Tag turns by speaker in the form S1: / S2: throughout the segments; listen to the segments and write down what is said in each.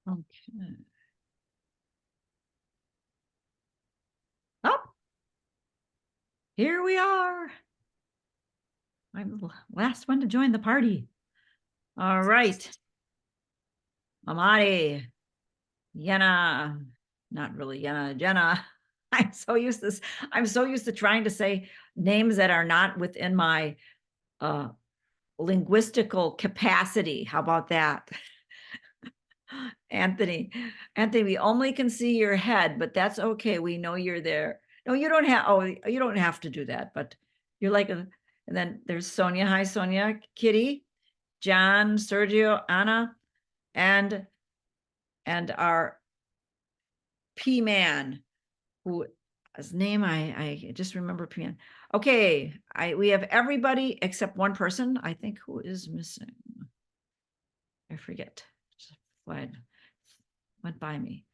S1: Okay. Oh, here we are. I'm the last one to join the party. All right. Amadi, Yenna, not really Yenna, Jenna. I'm so used to trying to say names that are not within my linguistical capacity. How about that? Anthony, we only can see your head, but that's okay. We know you're there. No, you don't have, oh, you don't have to do that, but you're like, and then there's Sonia. Hi, Sonia, Kitty, John, Sergio, Anna, and our P man, who his name, I just remember P man. Okay, we have everybody except one person, I think, who is missing. I forget. Went by me.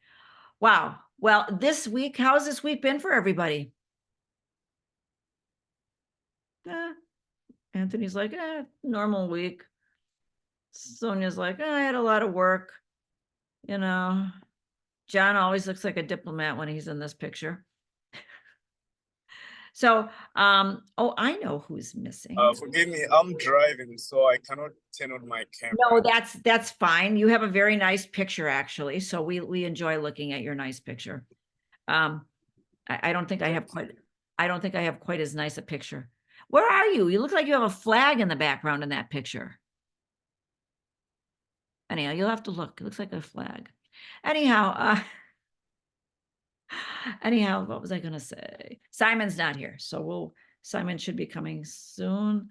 S1: Wow. Well, this week, how's this week been for everybody? Anthony's like, normal week. Sonia's like, I had a lot of work. You know, John always looks like a diplomat when he's in this picture. So, oh, I know who's missing.
S2: Forgive me, I'm driving, so I cannot turn on my camera.
S1: No, that's fine. You have a very nice picture, actually. So we enjoy looking at your nice picture. I don't think I have quite as nice a picture. Where are you? You look like you have a flag in the background in that picture. Anyhow, you'll have to look. It looks like a flag. Anyhow, what was I going to say? Simon's not here, so Simon should be coming soon.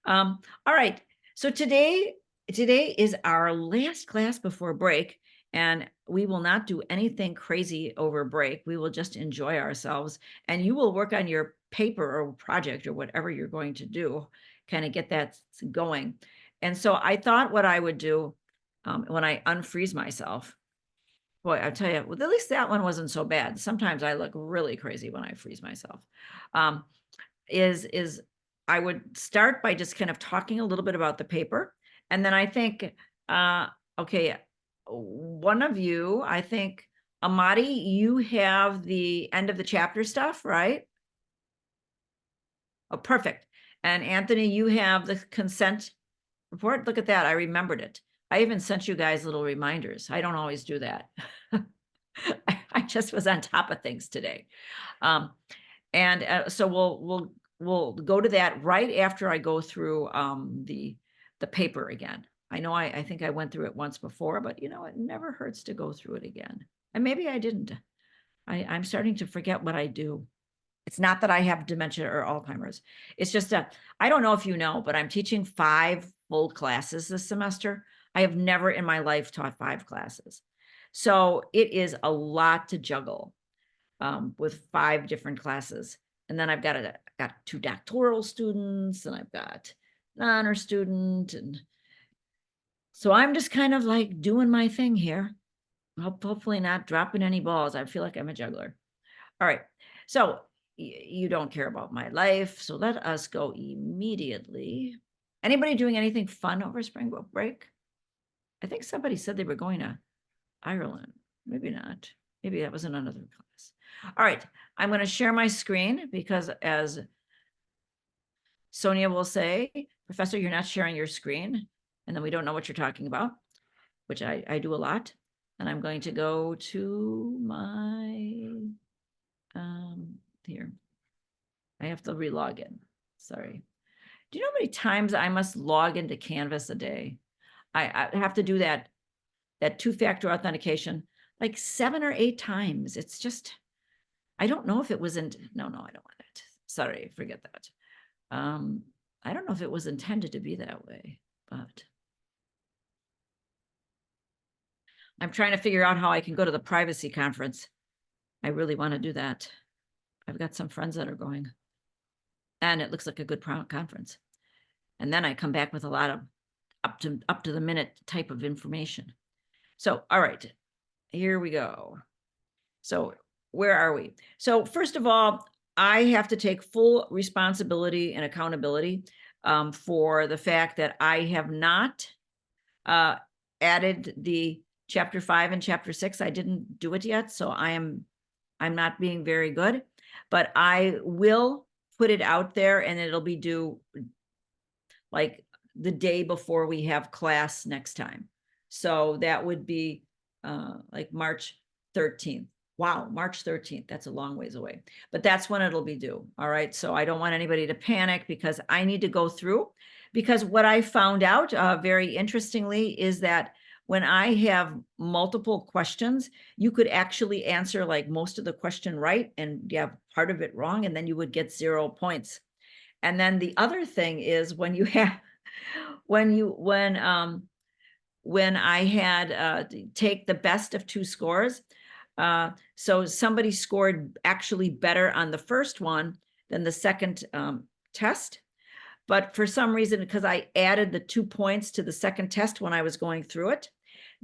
S1: All right. So today is our last class before break, and we will not do anything crazy over break. We will just enjoy ourselves, and you will work on your paper or project or whatever you're going to do, kind of get that going. And so I thought what I would do when I unfreeze myself, boy, I'll tell you, well, at least that one wasn't so bad. Sometimes I look really crazy when I freeze myself. Is I would start by just kind of talking a little bit about the paper. And then I think, okay, one of you, I think, Amadi, you have the end of the chapter stuff, right? Oh, perfect. And Anthony, you have the consent report. Look at that. I remembered it. I even sent you guys little reminders. I don't always do that. I just was on top of things today. And so we'll go to that right after I go through the paper again. I know I think I went through it once before, but you know, it never hurts to go through it again. And maybe I didn't. I'm starting to forget what I do. It's not that I have dementia or Alzheimer's. It's just I don't know if you know, but I'm teaching 5 full classes this semester. I have never in my life taught 5 classes. So it is a lot to juggle with 5 different classes. And then I've got 2 doctoral students, and I've got an honor student. And so I'm just kind of like doing my thing here. Hopefully not dropping any balls. I feel like I'm a juggler. All right. So you don't care about my life. So let us go immediately. Anybody doing anything fun over spring break? I think somebody said they were going to Ireland. Maybe not. Maybe that was in another class. All right. I'm going to share my screen because, as Sonia will say, Professor, you're not sharing your screen. And then we don't know what you're talking about, which I do a lot. And I'm going to go to my, here. I have to relog in. Sorry. Do you know how many times I must log into Canvas a day? I have to do that 2-factor authentication like 7 or 8 times. It's just, I don't know if it wasn't, no, I don't want that. Sorry, forget that. I don't know if it was intended to be that way, but I'm trying to figure out how I can go to the privacy conference. I really want to do that. I've got some friends that are going, and it looks like a good conference. And then I come back with a lot of up to the minute type of information. So, all right, here we go. So where are we? So first of all, I have to take full responsibility and accountability for the fact that I have not added the chapter 5 and chapter 6. I didn't do it yet, so I'm not being very good, but I will put it out there and it'll be due like the day before we have class next time. So that would be like March 13th. Wow, March 13th. That's a long ways away, but that's when it'll be due. All right. So I don't want anybody to panic because I need to go through, because what I found out very interestingly is that when I have multiple questions, you could actually answer like most of the question right and you have part of it wrong, and then you would get 0 points. And then the other thing is when you have, when I had take the best of 2 scores, so somebody scored actually better on the first one than the second test. But for some reason, because I added the 2 points to the second test when I was going through it,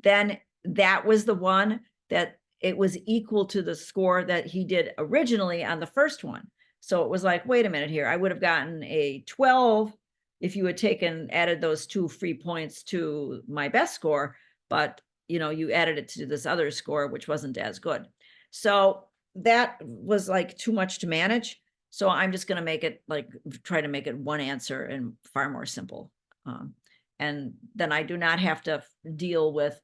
S1: then that was the one that it was equal to the score that he did originally on the first one. So it was like, wait a minute here, I would have gotten a 12 if you had added those 2 free points to my best score, but you added it to this other score, which wasn't as good. So that was like too much to manage. So I'm just going to make it try to make it one answer and far more simple. And then I do not have to deal with,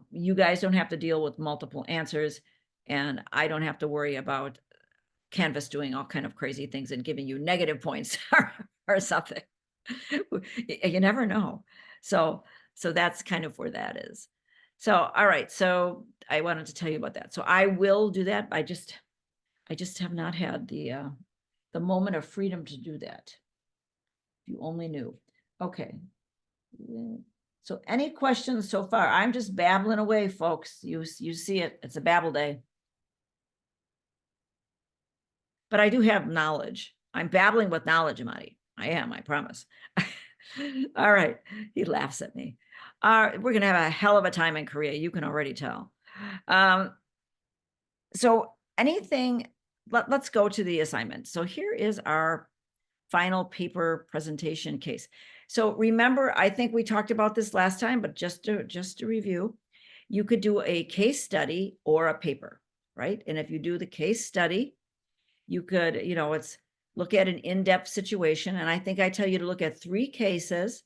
S1: you guys don't have to deal with multiple answers, and I don't have to worry about Canvas doing all kind of crazy things and giving you negative points or something. You never know. So that's kind of where that is. So, all right. So I wanted to tell you about that. So I will do that. I just have not had the moment of freedom to do that. If you only knew. Okay. So any questions so far? I'm just babbling away, folks. You see it. It's a babble day. But I do have knowledge. I'm babbling with knowledge, Amadi. I am, I promise. All right. He laughs at me. We're going to have a hell of a time in Korea. You can already tell. So anything, let's go to the assignment. So here is our final paper presentation case. So remember, I think we talked about this last time, but just to review, you could do a case study or a paper, right? And if you do the case study, you could, it's look at an in-depth situation. And I think I tell you to look at 3 cases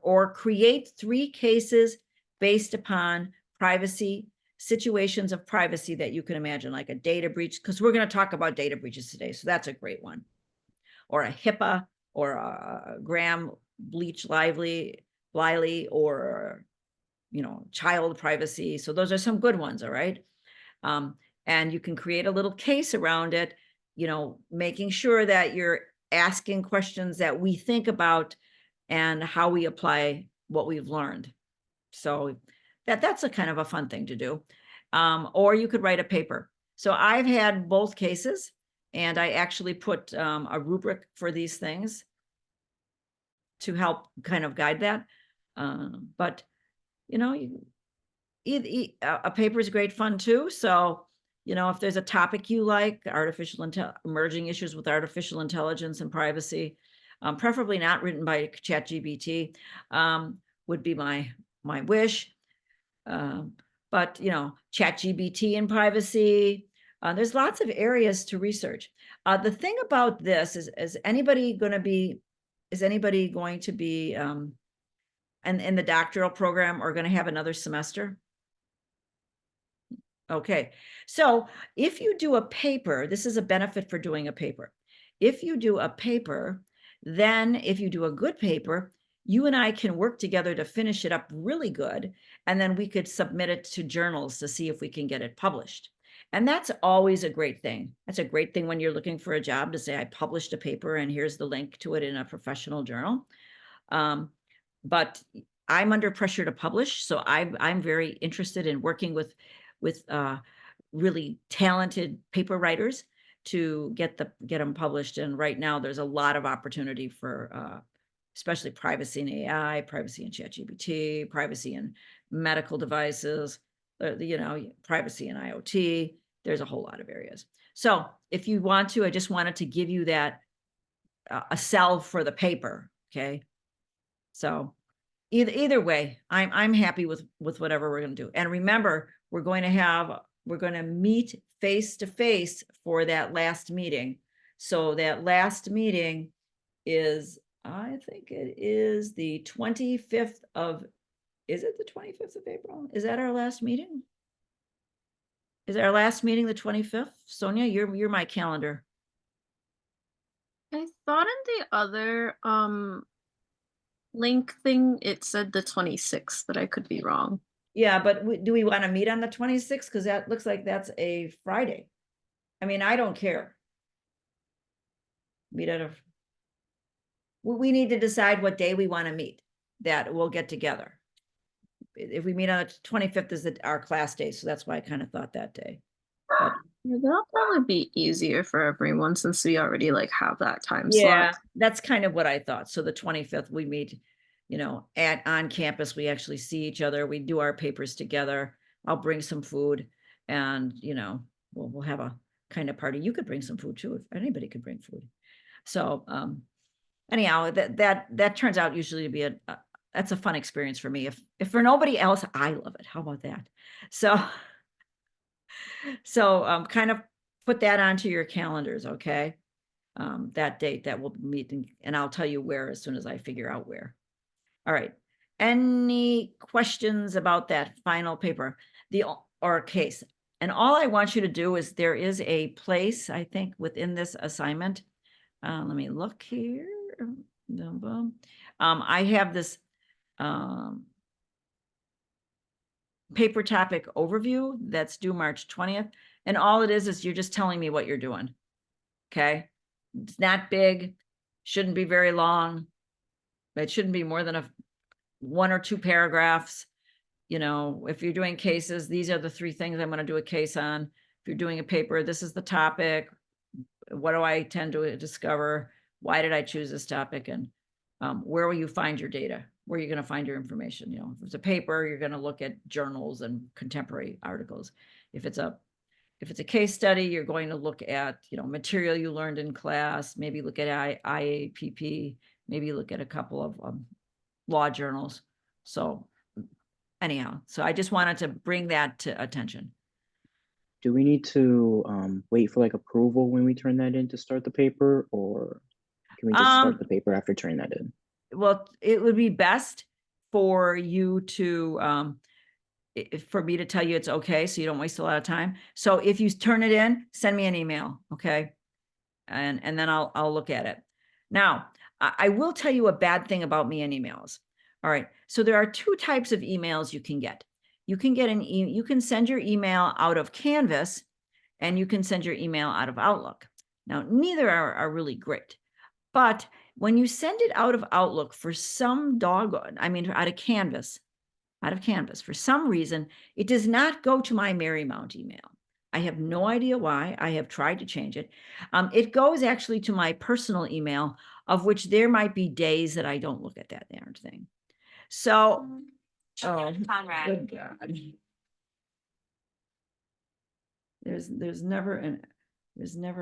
S1: or create 3 cases based upon privacy, situations of privacy that you can imagine, like a data breach, because we're going to talk about data breaches today. So that's a great one. Or a HIPAA or a Graham Leach Bliley, or, child privacy. So those are some good ones. All right. And you can create a little case around it, making sure that you're asking questions that we think about and how we apply what we've learned. So that's a kind of a fun thing to do. Or you could write a paper. So I've had both cases, and I actually put a rubric for these things to help kind of guide that. But, a paper is great fun too. So, if there's a topic you like, emerging issues with artificial intelligence and privacy, preferably not written by ChatGPT, would be my wish. But, ChatGPT and privacy, there's lots of areas to research. The thing about this is anybody going to be in the doctoral program or going to have another semester? Okay. So if you do a paper, this is a benefit for doing a paper. If you do a paper, then if you do a good paper, you and I can work together to finish it up really good. And then we could submit it to journals to see if we can get it published. And that's always a great thing. That's a great thing when you're looking for a job to say, I published a paper and here's the link to it in a professional journal. But I'm under pressure to publish. So I'm very interested in working with really talented paper writers to get them published. And right now there's a lot of opportunity for especially privacy in AI, privacy in ChatGPT, privacy in medical devices, privacy in IoT. There's a whole lot of areas. So if you want to, I just wanted to give you that a sell for the paper. Okay. So either way, I'm happy with whatever we're gonna do. And remember, we're going to meet face to face for that last meeting. So that last meeting is, I think it is the 25th of, is it the 25th of April? Is that our last meeting? Is our last meeting the 25th? Sonia, you're my calendar.
S3: I thought in the other link thing it said the 26th, but I could be wrong.
S1: Yeah, but do we want to meet on the 26th? Because that looks like that's a Friday. I mean, I don't care. Meet at a, we need to decide what day we want to meet, that we'll get together. If we meet on the 25th is our class day, so that's why I kind of thought that day. But
S3: Yeah, that'll probably be easier for everyone since we already like have that time
S1: yeah,
S3: slot.
S1: that's kind of what I thought. So the 25th, we meet, on campus, we actually see each other, we do our papers together. I'll bring some food and, we'll have a kind of party. You could bring some food too, if anybody could bring food. So, anyhow, that turns out usually to be that's a fun experience for me. If for nobody else, I love it. How about that? So, kind of put that onto your calendars, okay? That date that we'll meet, and I'll tell you where as soon as I figure out where. All right. Any questions about that final paper, or case? And all I want you to do is, there is a place, I think, within this assignment. Let me look here. I have this paper topic overview that's due March 20th. And all it is you're just telling me what you're doing. Okay. It's not big, shouldn't be very long. It shouldn't be more than 1 or 2 paragraphs. If you're doing cases, these are the 3 things I'm going to do a case on. If you're doing a paper, this is the topic. What do I tend to discover? Why did I choose this topic? And where will you find your data? Where are you going to find your information? If it's a paper, you're going to look at journals and contemporary articles. If it's a case study, you're going to look at, material you learned in class, maybe look at IAPP, maybe look at a couple of law journals. So anyhow, so I just wanted to bring that to attention.
S4: Do we need to wait for like approval when we turn that in to start the paper, or can we just start the paper after turning that in?
S1: Well, it would be best for you to, for me to tell you it's okay, so you don't waste a lot of time. So if you turn it in, send me an email, okay? And then I'll look at it. Now, I will tell you a bad thing about me and emails. All right, so there are 2 types of emails you can get. You can get you can send your email out of Canvas, and you can send your email out of Outlook. Now, neither are really great, but when you send it out of Outlook, for some out of Canvas, for some reason, it does not go to my Marymount email. I have no idea why. I have tried to change it. It goes actually to my personal email, of which there might be days that I don't look at that darn thing. So,
S5: Conrad.
S1: good God. There's never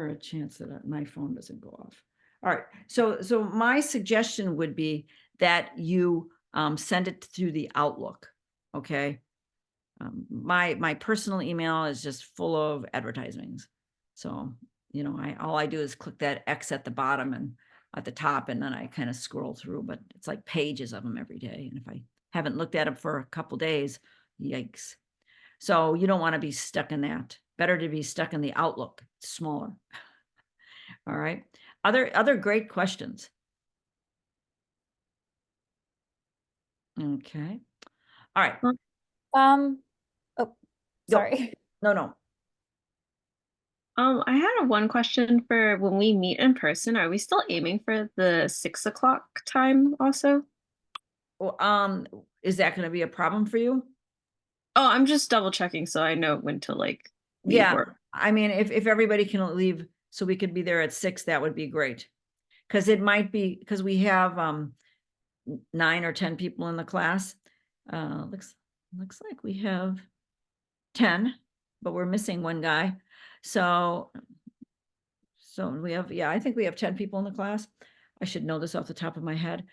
S1: a chance that my phone doesn't go off. All right, so my suggestion would be that you send it through the Outlook, okay? My personal email is just full of advertisements. So, all I do is click that X at the bottom and at the top, and then I kind of scroll through, but it's like pages of them every day. And if I haven't looked at them for a couple days, yikes. So you don't want to be stuck in that. Better to be stuck in the Outlook, it's smaller. All right. Other great questions. Okay. All right.
S5: Oh, sorry.
S1: No.
S3: I had one question for when we meet in person. Are we still aiming for the 6 o'clock time also?
S1: Well, is that going to be a problem for you?
S3: Oh, I'm just double checking so I know when to leave
S1: Yeah.
S3: work.
S1: I mean, if everybody can leave so we could be there at 6, that would be great. Because it might be, because we have 9 or 10 people in the class. Looks like we have 10, but we're missing 1 guy. So we have, I think we have 10 people in the class. I should know this off the top of my head.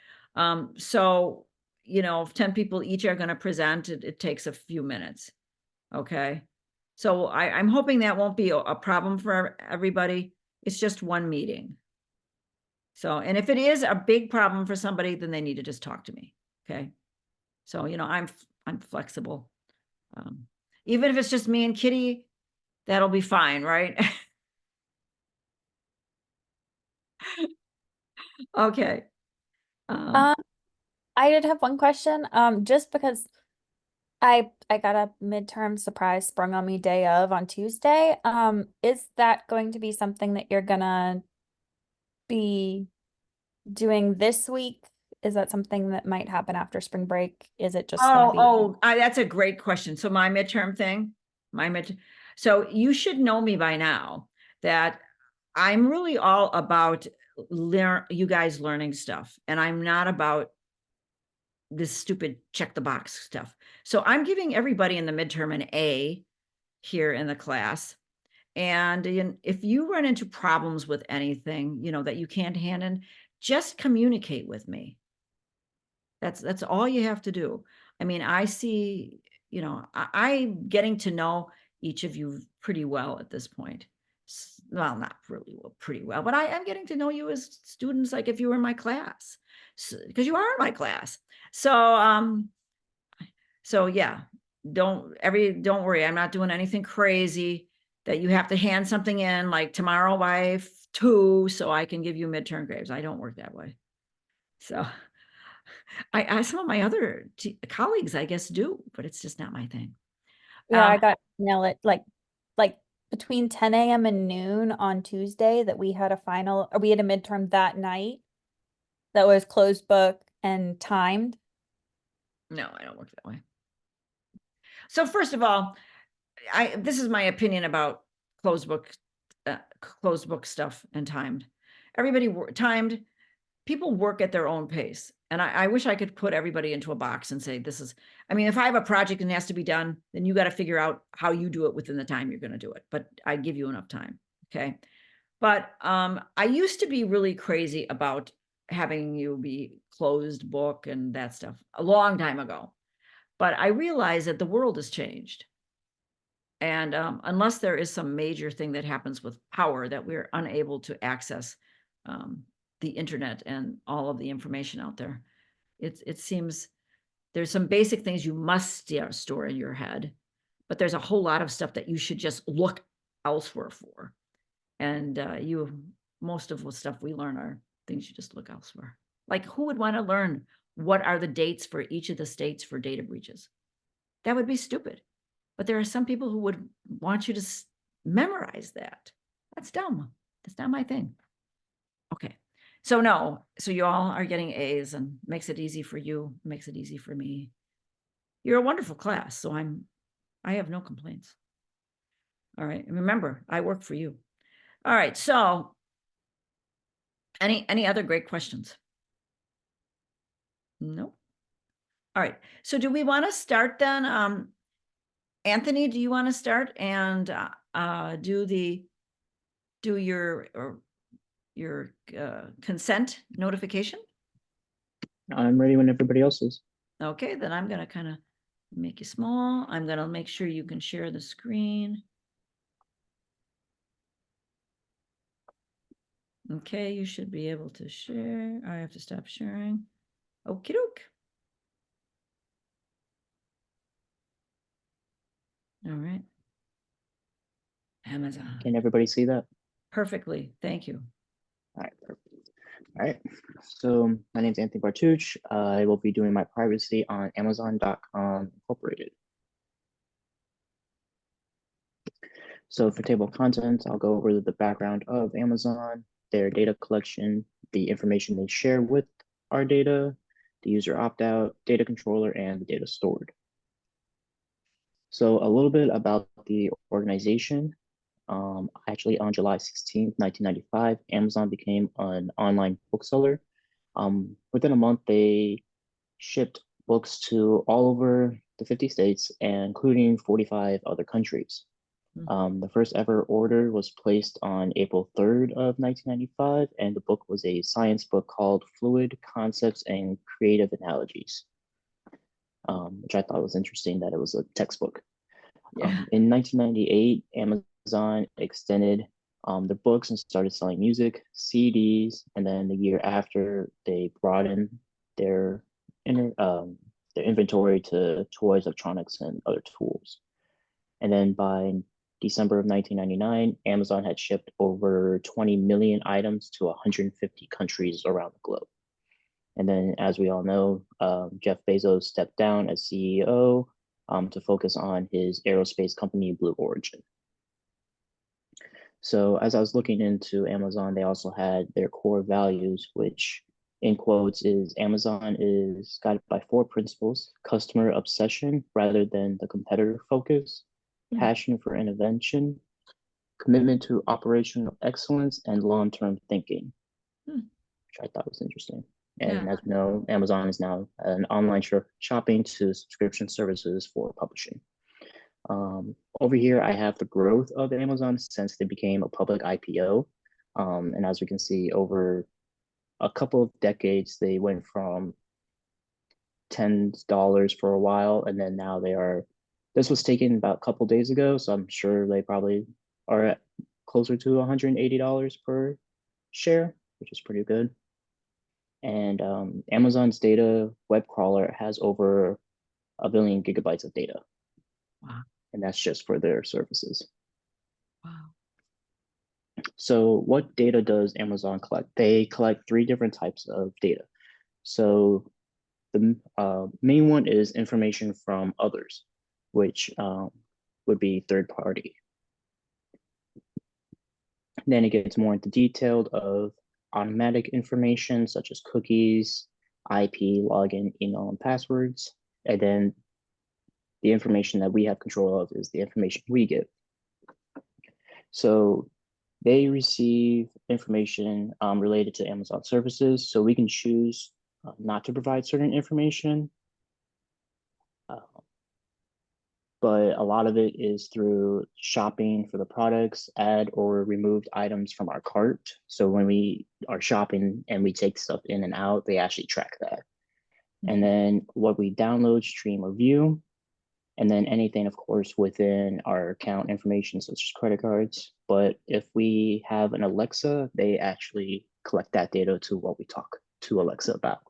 S1: So, you know, if 10 people each are gonna present, it takes a few minutes. Okay? So I'm hoping that won't be a problem for everybody. It's just one meeting. So, and if it is a big problem for somebody, then they need to just talk to me, okay? So, you know, I'm flexible. Even if it's just me and Kitty, that'll be fine, right? Okay.
S5: Um, I did have one question, just because I got a midterm surprise sprung on me day of on Tuesday. Is that going to be something that you're gonna be doing this week? Is that something that might happen after spring break? Is it just gonna be?
S1: That's a great question. So my midterm thing, so you should know me by now that I'm really all about you guys learning stuff, and I'm not about this stupid check the box stuff. So I'm giving everybody in the midterm an A here in the class. And if you run into problems with anything, you know, that you can't handle, just communicate with me. That's all you have to do. I mean, I see, you know, I'm getting to know each of you pretty well at this point. Well, not really well, pretty well, but I'm getting to know you as students, like if you were in my class, because you are in my class. So, so yeah, don't worry. I'm not doing anything crazy that you have to hand something in like tomorrow by 2 so I can give you midterm grades. I don't work that way. So I some of my other colleagues, I guess, do, but it's just not my thing.
S5: Yeah, I
S1: Um,
S5: got email it like between 10 a.m. and noon on Tuesday that we had a final, or we had a midterm that night that was closed book and timed.
S1: no, I don't work that way. So first of all, this is my opinion about closed book stuff and timed. Everybody timed. People work at their own pace. And I wish I could put everybody into a box and say, this is, I mean, if I have a project and it has to be done, then you got to figure out how you do it within the time you're going to do it. But I give you enough time. Okay. But I used to be really crazy about having you be closed book and that stuff a long time ago. But I realized that the world has changed. And unless there is some major thing that happens with power that we're unable to access the internet and all of the information out there, it seems there's some basic things you must store in your head, but there's a whole lot of stuff that you should just look elsewhere for. And most of the stuff we learn are things you just look elsewhere. Like, who would want to learn what are the dates for each of the states for data breaches? That would be stupid. But there are some people who would want you to memorize that. That's dumb. That's not my thing. Okay. So no, so you all are getting A's, and makes it easy for you, makes it easy for me. You're a wonderful class, so I have no complaints. All right. And remember, I work for you. All right. So any other great questions? No. All right. So do we want to start then? Anthony, do you want to start and do your consent notification?
S4: I'm ready when everybody else is.
S1: Okay, then I'm gonna kind of make you small. I'm gonna make sure you can share the screen. Okay, you should be able to share. I have to stop sharing. Okie doke. All right. Amazon.
S4: Can everybody see that?
S1: Perfectly. Thank you.
S4: All right, perfect. All right, so my name is Anthony Bartuch. I will be doing my privacy on Amazon.com Incorporated. So for table of contents, I'll go over the background of Amazon, their data collection, the information they share with our data, the user opt-out, data controller, and the data stored. So a little bit about the organization. Actually, on July 16th, 1995, Amazon became an online bookseller. Within a month, they shipped books to all over the 50 states, and including 45 other countries. The first ever order was placed on April 3rd of 1995, and the book was a science book called Fluid Concepts and Creative Analogies. which I thought was interesting that it was a textbook.
S1: Yeah.
S4: In 1998, Amazon extended their books and started selling music, CDs, and then the year after, they broadened their their inventory to toys, electronics, and other tools. And then by December of 1999, Amazon had shipped over 20 million items to 150 countries around the globe. And then, as we all know, Jeff Bezos stepped down as CEO to focus on his aerospace company, Blue Origin. So as I was looking into Amazon, they also had their core values, which in quotes is Amazon is guided by 4 principles: customer obsession rather than the competitor focus, passion for innovation, commitment to operational excellence, and long-term thinking, which I thought was interesting. And
S1: Yeah.
S4: as we know, Amazon is now an online shopping to subscription services for publishing. Over here, I have the growth of Amazon since they became a public IPO. And as we can see, over a couple of decades, they went from $10 for a while, and then now they are, this was taken about a couple days ago, so I'm sure they probably are at closer to $180 per share, which is pretty good. And Amazon's data web crawler has over 1 billion gigabytes of data.
S1: Wow.
S4: And that's just for their services.
S1: Wow.
S4: So what data does Amazon collect? They collect 3 different types of data. So the main one is information from others, which would be third party. Then it gets more into detailed of automatic information such as cookies, IP, login, email, and passwords. And then the information that we have control of is the information we give. So they receive information related to Amazon services, so we can choose not to provide certain information. But a lot of it is through shopping for the products, add or removed items from our cart. So when we are shopping and we take stuff in and out, they actually track that. And then what we download, stream, or view, and then anything, of course, within our account information, such as credit cards. But if we have an Alexa, they actually collect that data to what we talk to Alexa about.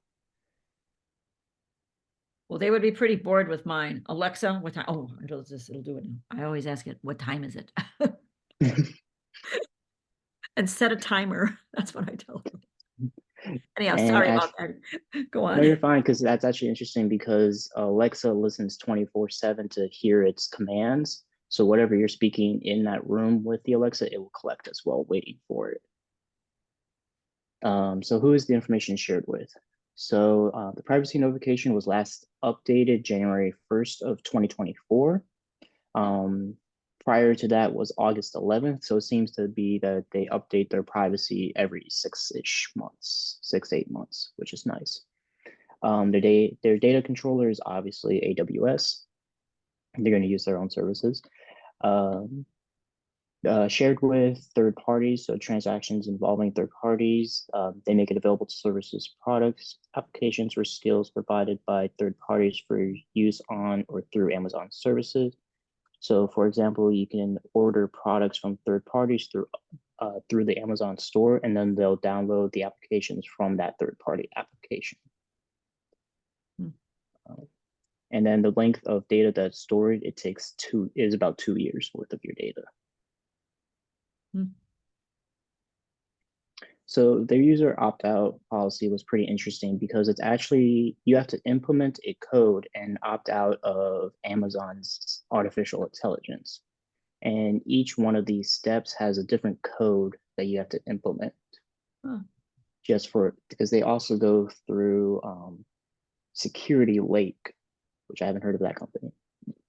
S1: Well, they would be pretty bored with mine. Alexa, what time? Oh, it'll do it now. I always ask it, what time is it? And set a timer. That's what I tell them. Anyhow,
S4: And
S1: sorry about that. Go
S4: No, you're
S1: on.
S4: fine, because that's actually interesting because Alexa listens 24/7 to hear its commands. So whatever you're speaking in that room with the Alexa, it will collect as well, waiting for it. So who is the information shared with? So the privacy notification was last updated January 1st of 2024. Prior to that was August 11th. So it seems to be that they update their privacy every 6-ish months, 6-8 months, which is nice. Their data controller is obviously AWS. They're going to use their own services. Shared with third parties, so transactions involving third parties. They make it available to services, products, applications, or skills provided by third parties for use on or through Amazon services. So, for example, you can order products from third parties through the Amazon store, and then they'll download the applications from that third-party application. And then the length of data that's stored, is about 2 years worth of your data. So their user opt-out policy was pretty interesting because it's actually, you have to implement a code and opt out of Amazon's artificial intelligence. And each one of these steps has a different code that you have to implement. Because they also go through Security Lake, which I haven't heard of that company.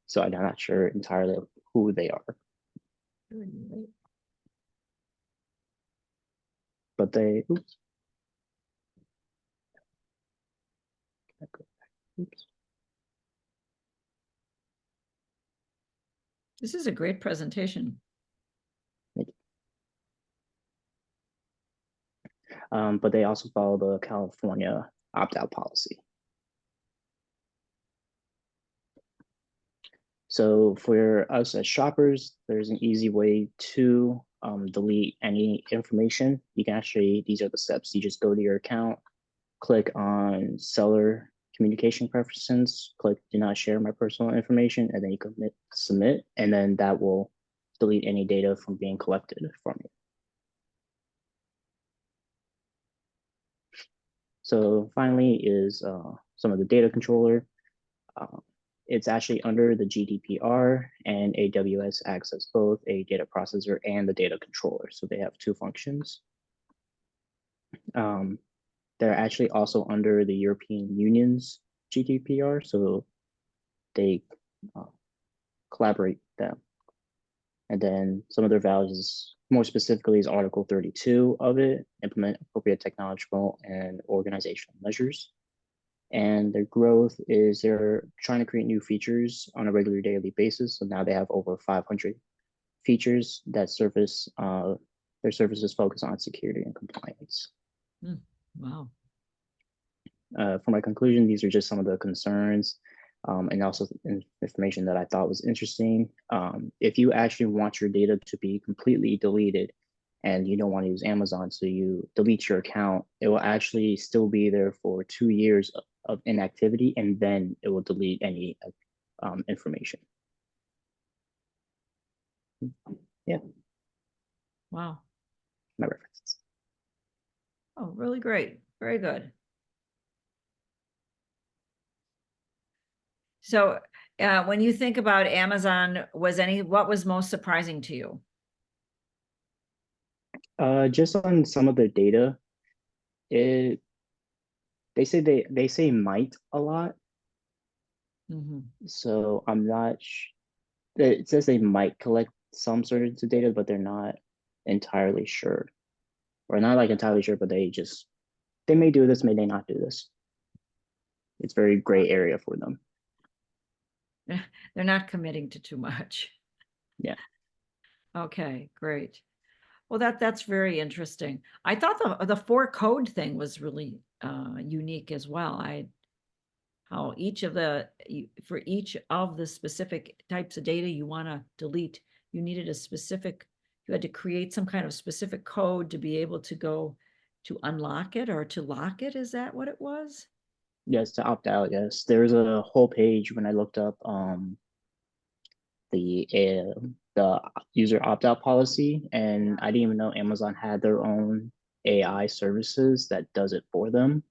S4: So I'm not sure entirely who they are. But they, oops.
S1: This is a great presentation.
S4: But they also follow the California opt-out policy. So for us as shoppers, there's an easy way to delete any information. You can actually, these are the steps. You just go to your account, click on seller communication preferences, click do not share my personal information, and then you commit submit, and then that will delete any data from being collected from you. So finally is some of the data controller. It's actually under the GDPR, and AWS acts as both a data processor and the data controller. So they have two functions. They're actually also under the European Union's GDPR, so they collaborate them. And then some of their values, more specifically, is Article 32 of it, implement appropriate technological and organizational measures. And their growth is they're trying to create new features on a regular daily basis. So now they have over 500 features that surface, their services focus on security and compliance.
S1: Wow.
S4: For my conclusion, these are just some of the concerns and also information that I thought was interesting. If you actually want your data to be completely deleted and you don't want to use Amazon, so you delete your account, it will actually still be there for 2 years of inactivity, and then it will delete any information. Yeah.
S1: Wow.
S4: My references.
S1: Oh, really great. Very good. So when you think about Amazon, what was most surprising to you?
S4: Just on some of their data, they say might a lot.
S1: Mm-hmm.
S4: So I'm not. It says they might collect some sort of data, but they're not entirely sure, or not like entirely sure, but they may do this, may they not do this. It's very gray area for them.
S1: They're not committing to too much.
S4: Yeah.
S1: Okay, great. Well, that's very interesting. I thought the 4 code thing was really unique as well. How for each of the specific types of data you want to delete, you needed you had to create some kind of specific code to be able to go to unlock it or to lock it. Is that what it was?
S4: Yes, to opt out. Yes, there's a whole page when I looked up the user opt out policy, and I didn't even know Amazon had their own AI services that does it for them.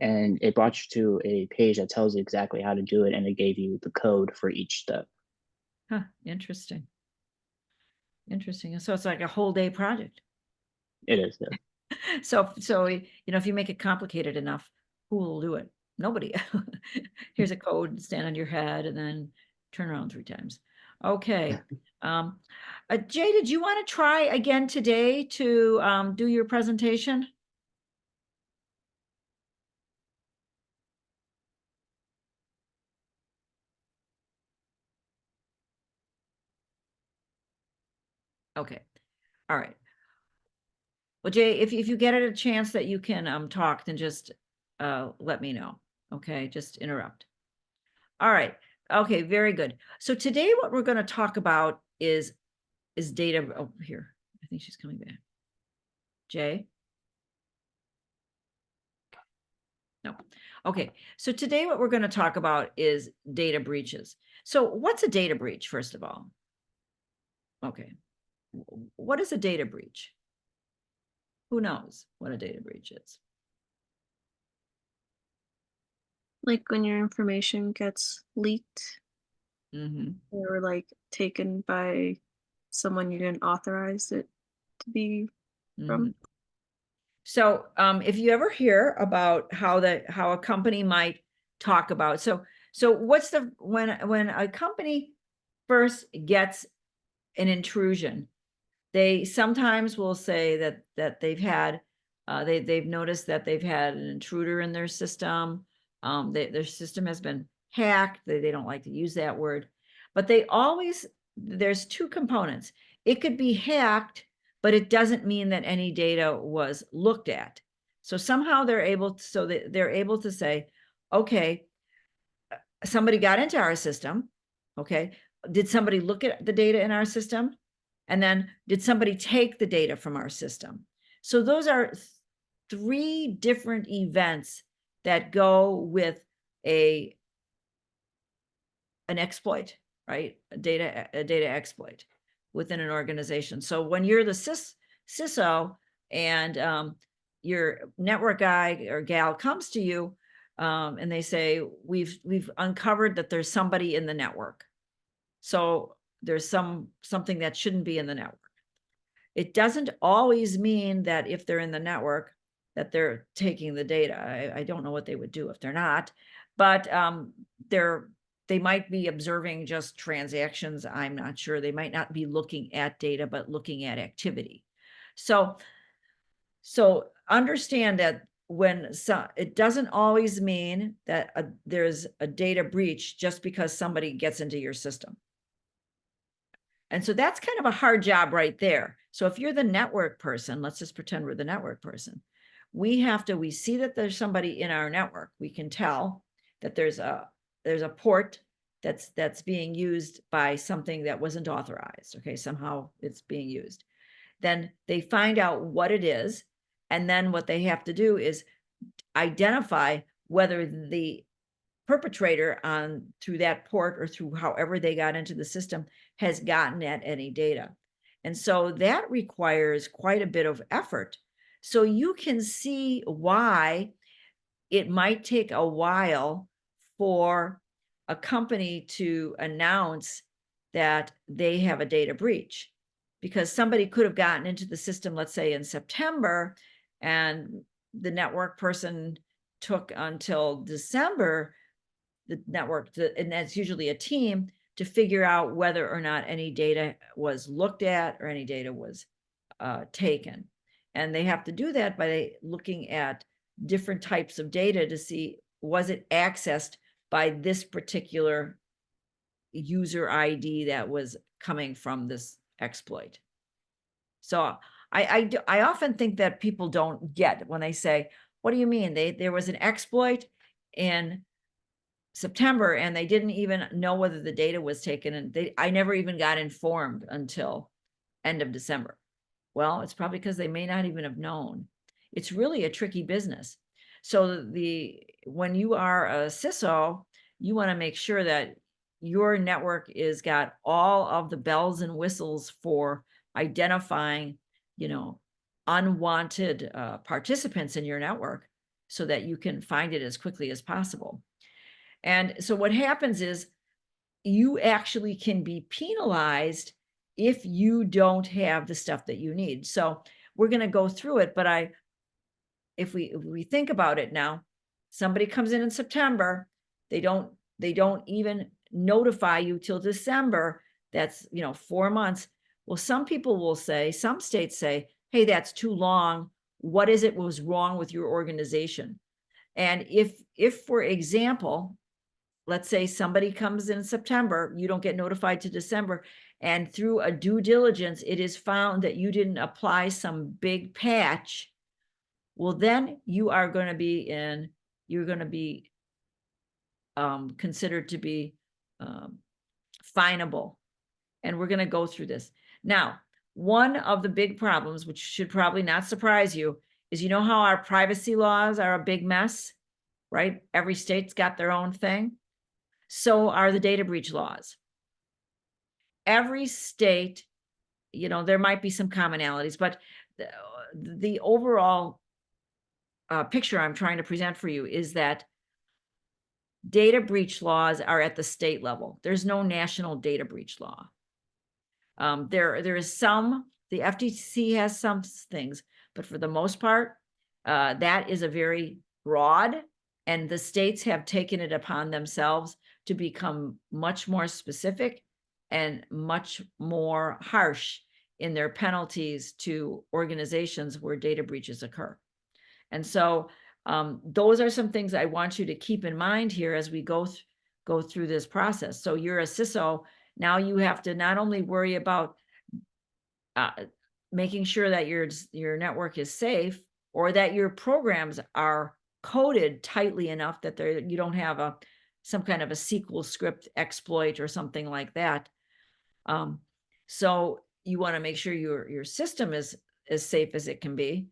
S4: And it brought you to a page that tells you exactly how to do it, and it gave you the code for each step.
S1: Huh, interesting. Interesting. So it's like a whole day project.
S4: It is.
S1: So if you make it complicated enough, who will do it? Nobody. Here's a code, stand on your head, and then turn around 3 times. Okay. Jay, did you want to try again today to do your presentation? Okay. All right. Well, Jay, if you get it a chance that you can talk, then just let me know. Okay, just interrupt. All right. Okay, very good. So today what we're going to talk about is data. Oh, here. I think she's coming back. Jay? No. Okay. So today what we're going to talk about is data breaches. So what's a data breach, first of all? Okay. What is a data breach? Who knows what a data breach is?
S3: Like when your information gets leaked
S1: Mm-hmm.
S3: or like taken by someone you didn't authorize it to be from.
S1: Mm-hmm. So if you ever hear about how a company might talk about, so what's when a company first gets an intrusion, they sometimes will say that they've had they've noticed that they've had an intruder in their system. Their system has been hacked. They don't like to use that word, but there's 2 components. It could be hacked, but it doesn't mean that any data was looked at. So somehow they're able to say, okay, somebody got into our system Okay, did somebody look at the data in our system? And then did somebody take the data from our system? So those are three different events that go with an exploit, right? A data exploit within an organization. So when you're the CISO and your network guy or gal comes to you and they say, we've uncovered that there's somebody in the network. So there's something that shouldn't be in the network. It doesn't always mean that if they're in the network that they're taking the data. I don't know what they would do if they're not, but they might be observing just transactions. I'm not sure. They might not be looking at data, but looking at activity. So understand that it doesn't always mean that there's a data breach just because somebody gets into your system. And so that's kind of a hard job right there. So if you're the network person, let's just pretend we're the network person. We see that there's somebody in our network. We can tell that there's a port that's being used by something that wasn't authorized. Okay, somehow it's being used. Then they find out what it is. And then what they have to do is identify whether the perpetrator through that port or through however they got into the system has gotten at any data. And so that requires quite a bit of effort. So you can see why it might take a while for a company to announce that they have a data breach, because somebody could have gotten into the system, let's say in September, and the network person took until December, the network, and that's usually a team, to figure out whether or not any data was looked at or any data was taken. And they have to do that by looking at different types of data to see, was it accessed by this particular user ID that was coming from this exploit. So I often think that people don't get when they say, what do you mean? There was an exploit in September and they didn't even know whether the data was taken, and I never even got informed until end of December. Well, it's probably because they may not even have known. It's really a tricky business. So when you are a CISO, you want to make sure that your network is got all of the bells and whistles for identifying, unwanted participants in your network so that you can find it as quickly as possible. And so what happens is you actually can be penalized if you don't have the stuff that you need. So we're going to go through it, but if we think about it now, somebody comes in September, they don't even notify you till December. That's 4 months. Well, some people will say, some states say, hey, that's too long. What is it was wrong with your organization? And if for example, let's say somebody comes in September, you don't get notified to December, and through a due diligence, it is found that you didn't apply some big patch. Well, then you are going to be considered to be finable. And we're going to go through this. Now, one of the big problems, which should probably not surprise you, is how our privacy laws are a big mess, right? Every state's got their own thing. So are the data breach laws. Every state, there might be some commonalities, but the overall picture I'm trying to present for you is that data breach laws are at the state level. There's no national data breach law. There is some, the FTC has some things, but for the most part, that is a very broad, and the states have taken it upon themselves to become much more specific and much more harsh in their penalties to organizations where data breaches occur. And so those are some things I want you to keep in mind here as we go through this process. So you're a CISO, now you have to not only worry about making sure that your network is safe, or that your programs are coded tightly enough that you don't have some kind of a SQL script exploit or something like that. So you want to make sure your system is as safe as it can be.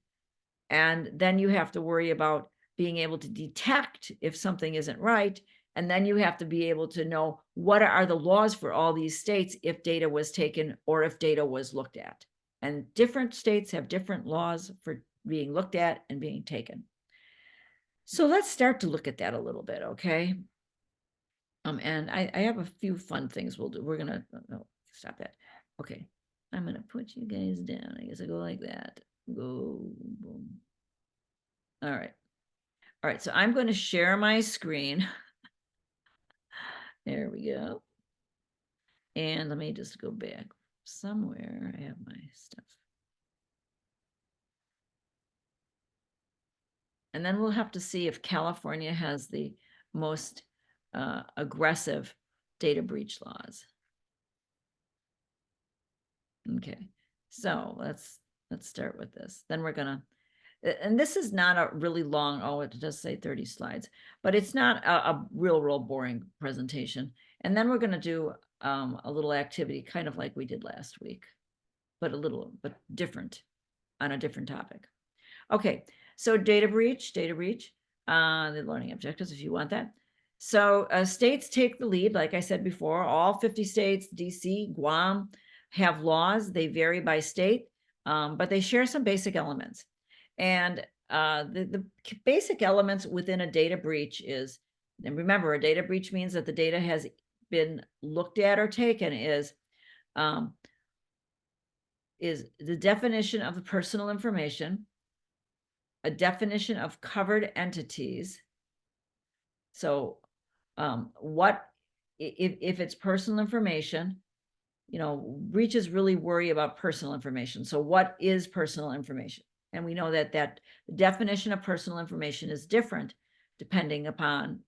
S1: And then you have to worry about being able to detect if something isn't right. And then you have to be able to know what are the laws for all these states if data was taken or if data was looked at. And different states have different laws for being looked at and being taken. So let's start to look at that a little bit, okay? And I have a few fun things we'll do. We're gonna, no, stop that. Okay, I'm gonna put you guys down. I guess I go like that. Go, boom. All right. All right, so I'm going to share my screen. There we go. And let me just go back somewhere. I have my stuff. And then we'll have to see if California has the most aggressive data breach laws. Okay, so let's start with this. Then we're gonna, and this is not a really long, oh, it does say 30 slides, but it's not a real boring presentation. And then we're gonna do a little activity, kind of like we did last week, but different, on a different topic. Okay, so data breach, the learning objectives, if you want that. So states take the lead, like I said before, all 50 states, DC, Guam, have laws. They vary by state, but they share some basic elements. And the basic elements within a data breach is, and remember, a data breach means that the data has been looked at or taken, is the definition of the personal information, a definition of covered entities. So what if it's personal information, you know, breaches really worry about personal information. So what is personal information? And we know that the definition of personal information is different depending upon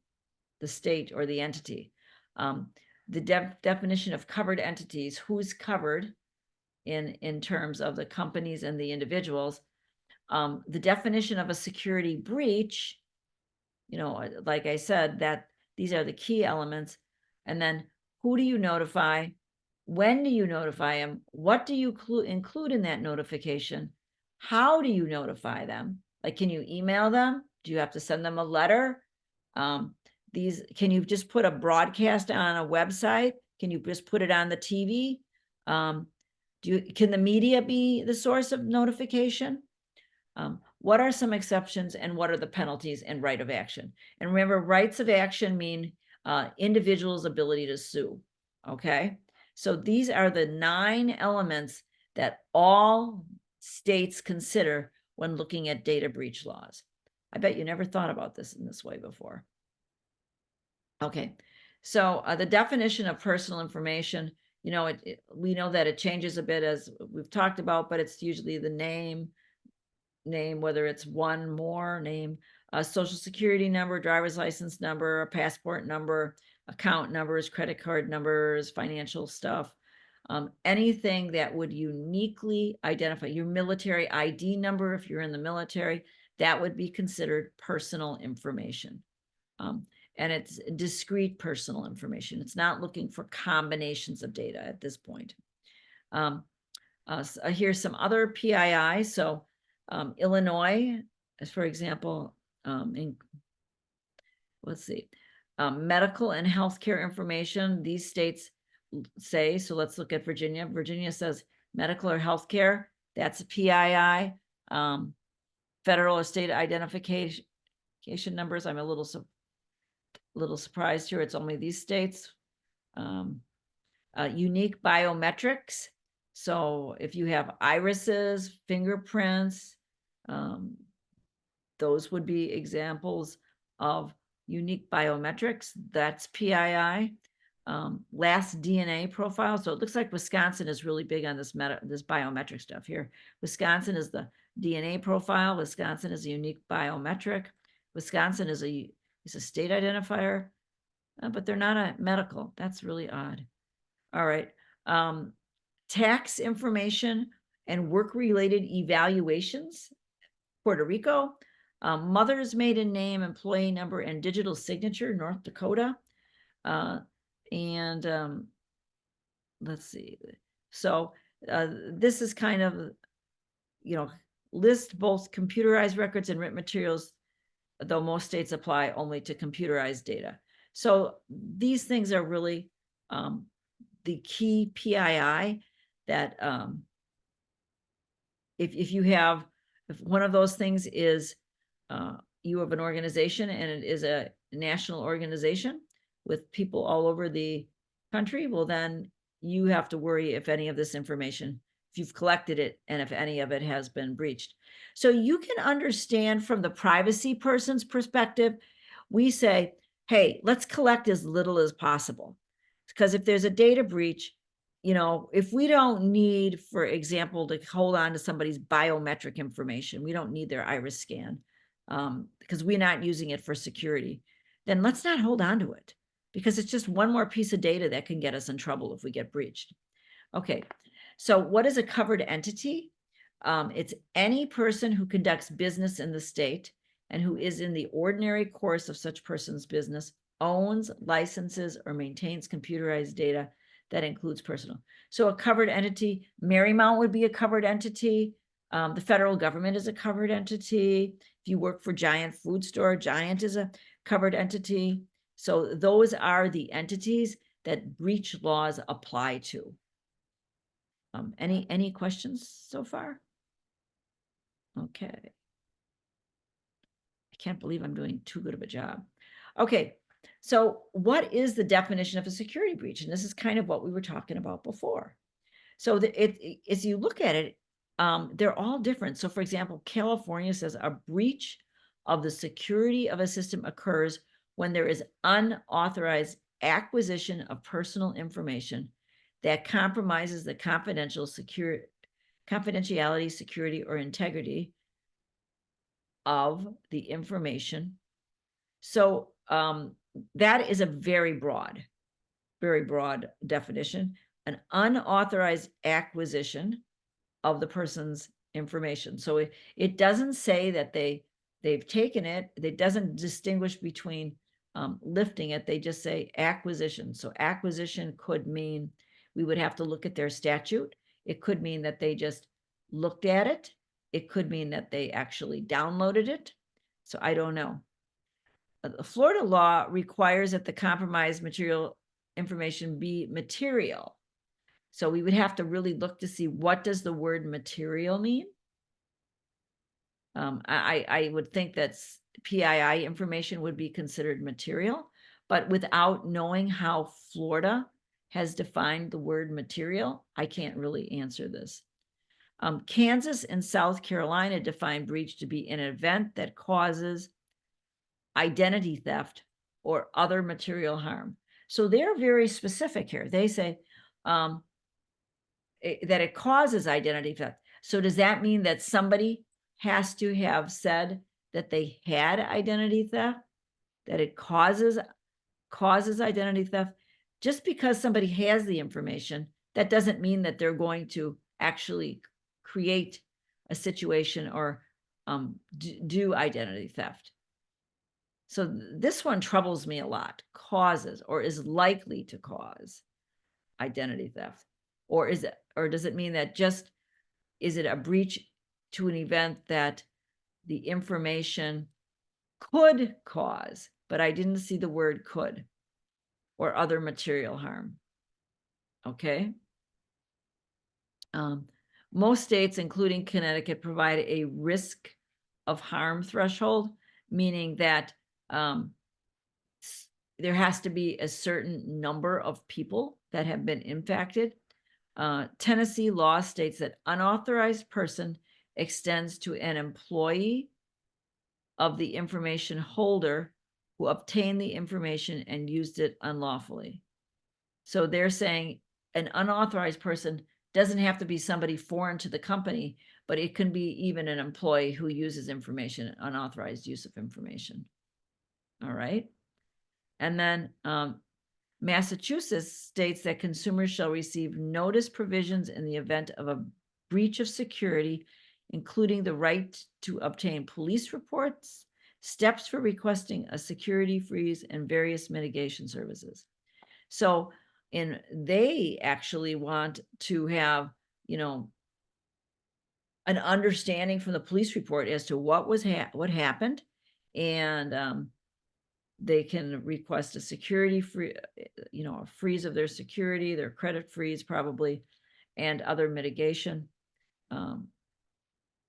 S1: the state or the entity. The definition of covered entities, who's covered in terms of the companies and the individuals. The definition of a security breach, you know, like I said, that these are the key elements. And then who do you notify? When do you notify them? What do you include in that notification? How do you notify them? Like, can you email them? Do you have to send them a letter? Can you just put a broadcast on a website? Can you just put it on the TV? Can the media be the source of notification? What are some exceptions and what are the penalties and right of action? And remember, rights of action mean individuals' ability to sue, okay? So these are the 9 elements that all states consider when looking at data breach laws. I bet you never thought about this in this way before. Okay, so the definition of personal information, you know, we know that it changes a bit as we've talked about, but it's usually the name, whether it's one more name, a social security number, driver's license number, a passport number, account numbers, credit card numbers, financial stuff, anything that would uniquely identify your military ID number. If you're in the military, that would be considered personal information. And it's discrete personal information. It's not looking for combinations of data at this point. So here's some other PII. So Illinois, for example, let's see, medical and healthcare information, these states say, so let's look at Virginia. Virginia says medical or healthcare, that's a PII. Federal or state identification numbers, I'm a little surprised here. It's only these states. Unique biometrics. So if you have irises, fingerprints, those would be examples of unique biometrics. That's PII. Last DNA profile. So it looks like Wisconsin is really big on this biometric stuff here. Wisconsin is the DNA profile. Wisconsin is a unique biometric. Wisconsin is a state identifier, but they're not a medical. That's really odd. All right. Tax information and work-related evaluations. Puerto Rico. Mother's maiden name, employee number, and digital signature, North Dakota. And let's see. So this is kind of, list both computerized records and written materials, though most states apply only to computerized data. So these things are really the key PII that if one of those things is you have an organization and it is a national organization with people all over the country, well, then you have to worry if any of this information, if you've collected it and if any of it has been breached. So you can understand from the privacy person's perspective, we say, hey, let's collect as little as possible. Because if there's a data breach, if we don't need, for example, to hold on to somebody's biometric information, we don't need their iris scan because we're not using it for security, then let's not hold on to it because it's just one more piece of data that can get us in trouble if we get breached. Okay, so what is a covered entity? It's any person who conducts business in the state and who is in the ordinary course of such person's business, owns, licenses, or maintains computerized data that includes personal. So a covered entity, Marymount would be a covered entity. The federal government is a covered entity. If you work for Giant Food Store, Giant is a covered entity. So those are the entities that breach laws apply to. Any questions so far? Okay. I can't believe I'm doing too good of a job. Okay, so what is the definition of a security breach? And this is kind of what we were talking about before. So as you look at it, they're all different. So for example, California says a breach of the security of a system occurs when there is unauthorized acquisition of personal information that compromises the confidentiality, security, or integrity of the information. So that is a very broad definition, an unauthorized acquisition of the person's information. So it doesn't say that they've taken it. It doesn't distinguish between lifting it. They just say acquisition. So acquisition could mean we would have to look at their statute. It could mean that they just looked at it. It could mean that they actually downloaded it. So I don't know. The Florida law requires that the compromised material information be material. So we would have to really look to see what does the word material mean. I would think that PII information would be considered material, but without knowing how Florida has defined the word material, I can't really answer this. Kansas and South Carolina define breach to be an event that causes identity theft or other material harm. So they're very specific here. They say that it causes identity theft. So does that mean that somebody has to have said that they had identity theft, that it causes identity theft? Just because somebody has the information, that doesn't mean that they're going to actually create a situation or do identity theft. So this one troubles me a lot. Causes or is likely to cause identity theft, or does it mean that is it a breach to an event that the information could cause, but I didn't see the word could, or other material harm. Okay. Most states, including Connecticut, provide a risk of harm threshold, meaning that there has to be a certain number of people that have been impacted. Tennessee law states that unauthorized person extends to an employee of the information holder who obtained the information and used it unlawfully. So they're saying an unauthorized person doesn't have to be somebody foreign to the company, but it can be even an employee who uses information, unauthorized use of information. All right. And then Massachusetts states that consumers shall receive notice provisions in the event of a breach of security, including the right to obtain police reports, steps for requesting a security freeze, and various mitigation services. So, and they actually want to have, you know, an understanding from the police report as to what was what happened, and they can request a security free, you know, a freeze of their security, their credit freeze probably, and other mitigation.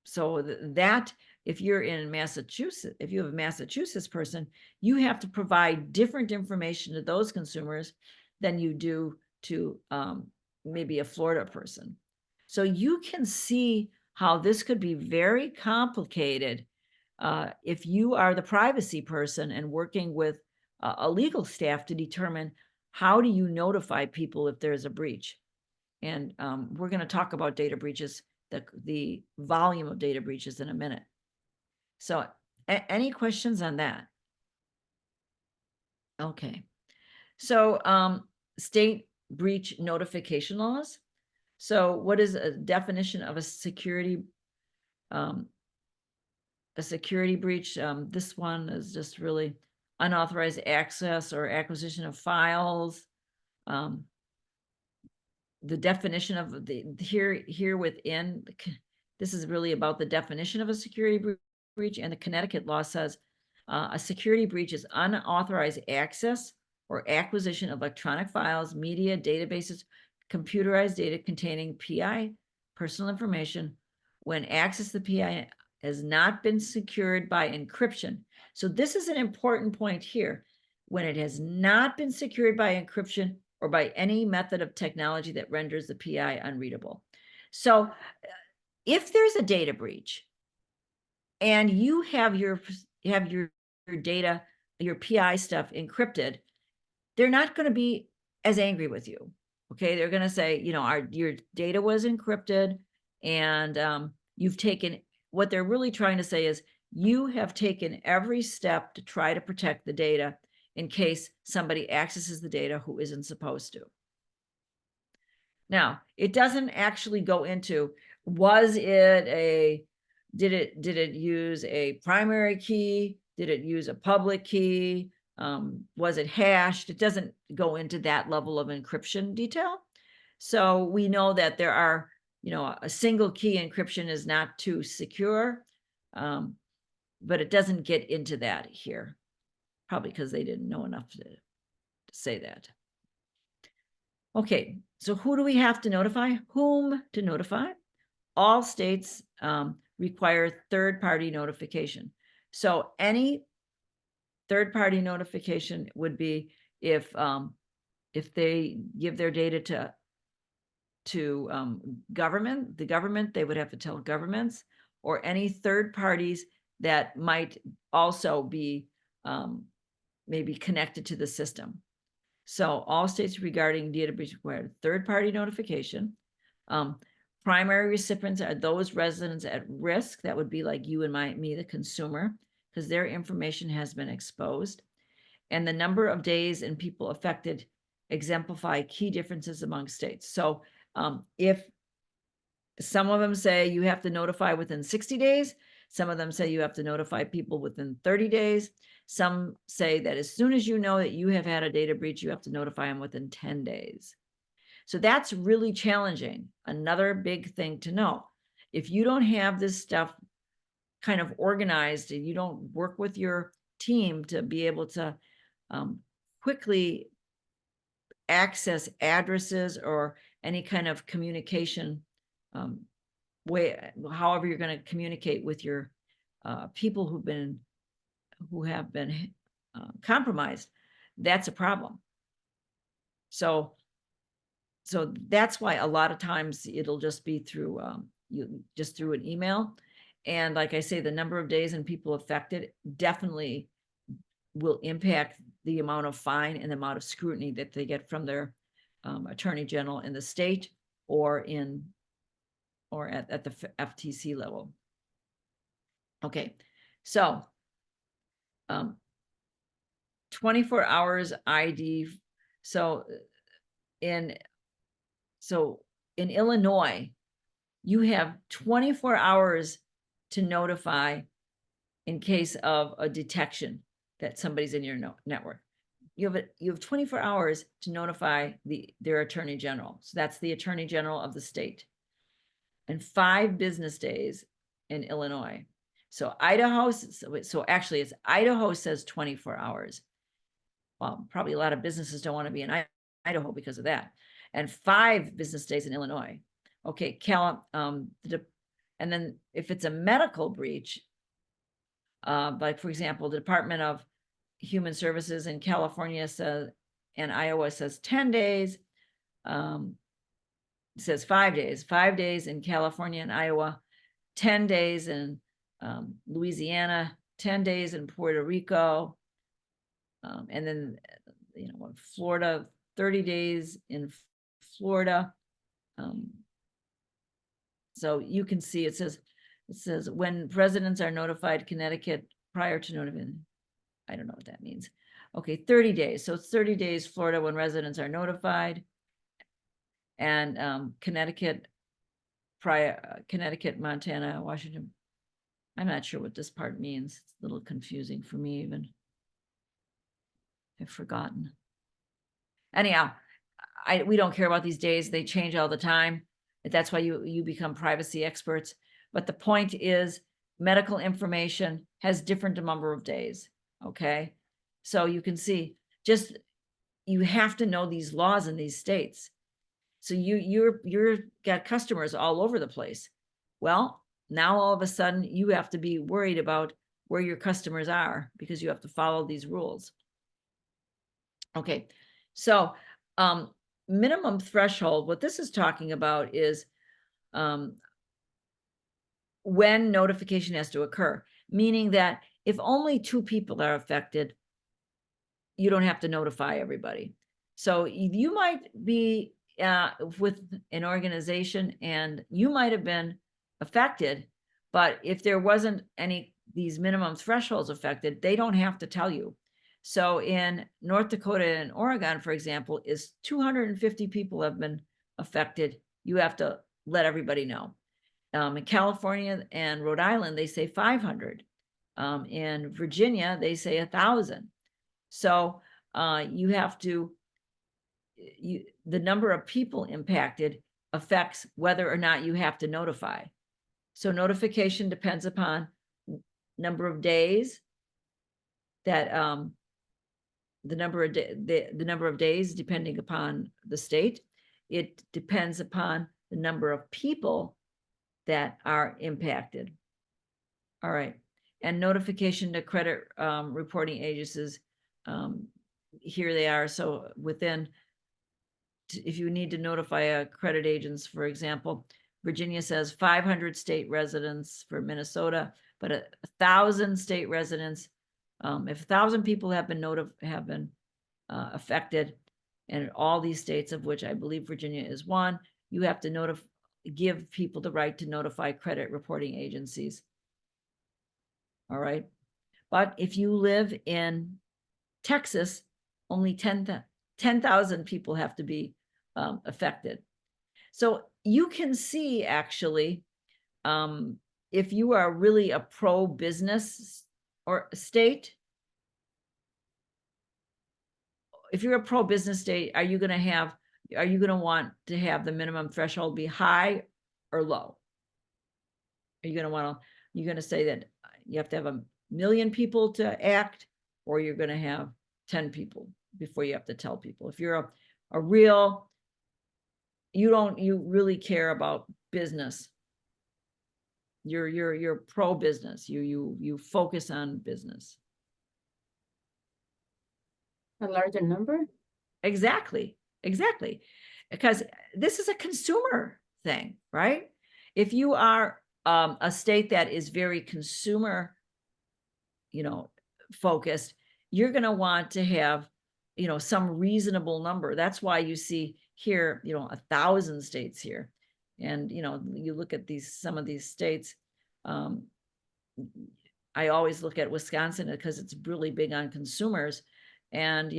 S1: So that, if you're in Massachusetts, if you have a Massachusetts person, you have to provide different information to those consumers than you do to maybe a Florida person. So you can see how this could be very complicated if you are the privacy person and working with a legal staff to determine how do you notify people if there's a breach. And we're going to talk about data breaches, the volume of data breaches in a minute. So any questions on that? Okay. So state breach notification laws. So what is a definition of a security breach? This one is just really unauthorized access or acquisition of files. The definition of the here within, this is really about the definition of a security breach, and the Connecticut law says a security breach is unauthorized access or acquisition of electronic files, media, databases, computerized data containing PI, personal information, when access to the PI has not been secured by encryption. So this is an important point here. When it has not been secured by encryption or by any method of technology that renders the PI unreadable. So if there's a data breach and you have your data, your PI stuff encrypted, they're not going to be as angry with you. Okay, they're going to say, you know, your data was encrypted, and you've taken, what they're really trying to say is you have taken every step to try to protect the data in case somebody accesses the data who isn't supposed to. Now, it doesn't actually go into, did it use a primary key? Did it use a public key? Was it hashed? It doesn't go into that level of encryption detail. So we know that there are, you know, a single key encryption is not too secure, but it doesn't get into that here. Probably because they didn't know enough to say that. Okay, so who do we have to notify? Whom to notify? All states require third-party notification. So any third-party notification would be if they give their data to government, they would have to tell governments, or any third parties that might also be maybe connected to the system. So all states regarding data breach require third-party notification. Primary recipients are those residents at risk. That would be like you and me, the consumer, because their information has been exposed. And the number of days and people affected exemplify key differences among states. So if some of them say you have to notify within 60 days, some of them say you have to notify people within 30 days. Some say that as soon as you know that you have had a data breach, you have to notify them within 10 days. So that's really challenging. Another big thing to know. If you don't have this stuff kind of organized and you don't work with your team to be able to quickly access addresses or any kind of communication way, however you're going to communicate with your people who have been compromised, that's a problem. So that's why a lot of times it'll just be through through an email. And like I say, the number of days and people affected definitely will impact the amount of fine and the amount of scrutiny that they get from their attorney general in the state or at the FTC level. Okay, so 24 hours ID. So in Illinois, you have 24 hours to notify in case of a detection that somebody's in your network. you have 24 hours to notify their attorney general. So that's the attorney general of the state. And 5 business days in Illinois. So Idaho, so actually it's Idaho says 24 hours. Well, probably a lot of businesses don't want to be in Idaho because of that. And 5 business days in Illinois. Okay, and then if it's a medical breach, like for example, the Department of Human Services in California says, and Iowa says 10 days. It says 5 days, 5 days in California and Iowa, 10 days in Louisiana, 10 days in Puerto Rico. And then, Florida, 30 days in Florida. So you can see it says when residents are notified Connecticut prior to notification. I don't know what that means. Okay, 30 days. So it's 30 days Florida when residents are notified. And Connecticut, Montana, Washington. I'm not sure what this part means. It's a little confusing for me even. I've forgotten. Anyhow, we don't care about these days. They change all the time. That's why you become privacy experts. But the point is, medical information has different number of days. Okay, so you can see, just you have to know these laws in these states. So you're got customers all over the place. Well, now all of a sudden you have to be worried about where your customers are because you have to follow these rules. Okay, so minimum threshold, what this is talking about is when notification has to occur, meaning that if only 2 people are affected, you don't have to notify everybody. So you might be with an organization and you might have been affected, but if there wasn't these minimum thresholds affected, they don't have to tell you. So in North Dakota and Oregon, for example, is 250 people have been affected. You have to let everybody know. In California and Rhode Island, they say 500. In Virginia, they say 1,000. So you have to, the number of people impacted affects whether or not you have to notify. So notification depends upon number of days that the number of days depending upon the state. It depends upon the number of people that are impacted. All right, and notification to credit reporting agencies. Here they are. So if you need to notify a credit agents, for example, Virginia says 500 state residents for Minnesota, but 1,000 state residents. If 1,000 people have been affected, and all these states, of which I believe Virginia is one, you have to give people the right to notify credit reporting agencies. All right, but if you live in Texas, only 10,000 people have to be affected. So you can see actually, if you are really a pro-business or state, if you're a pro-business state, are you going to want to have the minimum threshold be high or low? Are you going to say that you have to have 1 million people to act, or you're going to have 10 people before you have to tell people? If you're a real, you really care about business. You're pro-business. You focus on business.
S6: A larger number?
S1: Exactly. Because this is a consumer thing, right? If you are a state that is very consumer, focused, you're going to want to have, some reasonable number. That's why you see here, 1,000 states here. And, you look at some of these states, I always look at Wisconsin because it's really big on consumers. And,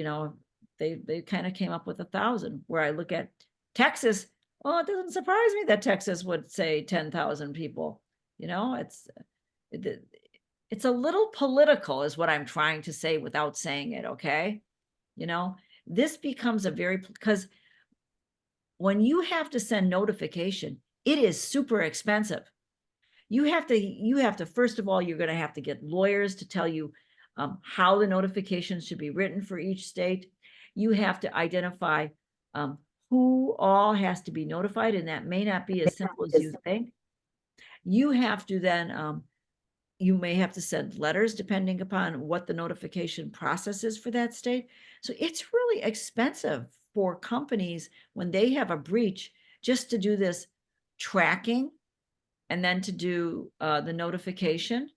S1: they kind of came up with 1,000, where I look at Texas. Well, it doesn't surprise me that Texas would say 10,000 people. It's a little political is what I'm trying to say without saying it. Okay. you know? This becomes a very, because when you have to send notification, it is super expensive. You have to, first of all, you're going to have to get lawyers to tell you how the notifications should be written for each state. You have to identify who all has to be notified, and that may not be as simple as you think. You have to then, you may have to send letters depending upon what the notification process is for that state. So it's really expensive for companies when they have a breach just to do this tracking and then to do the notification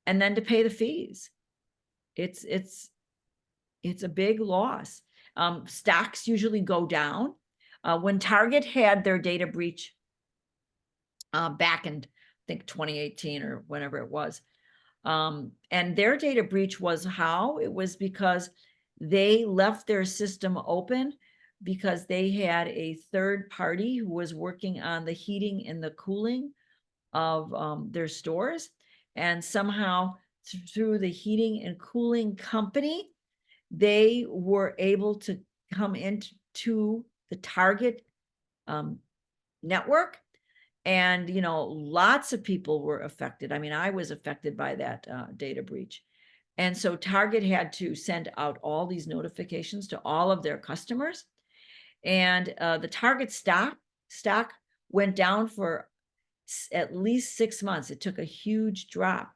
S1: and then to pay the fees. It's a big loss. Stocks usually go down. When Target had their data breach back in, I think 2018 or whenever it was, and their data breach was how? It was because they left their system open because they had a third party who was working on the heating and the cooling of their stores. And somehow through the heating and cooling company, they were able to come into the Target network. And, you know, lots of people were affected. I mean, I was affected by that data breach. And so Target had to send out all these notifications to all of their customers. And the Target stock went down for at least 6 months. It took a huge drop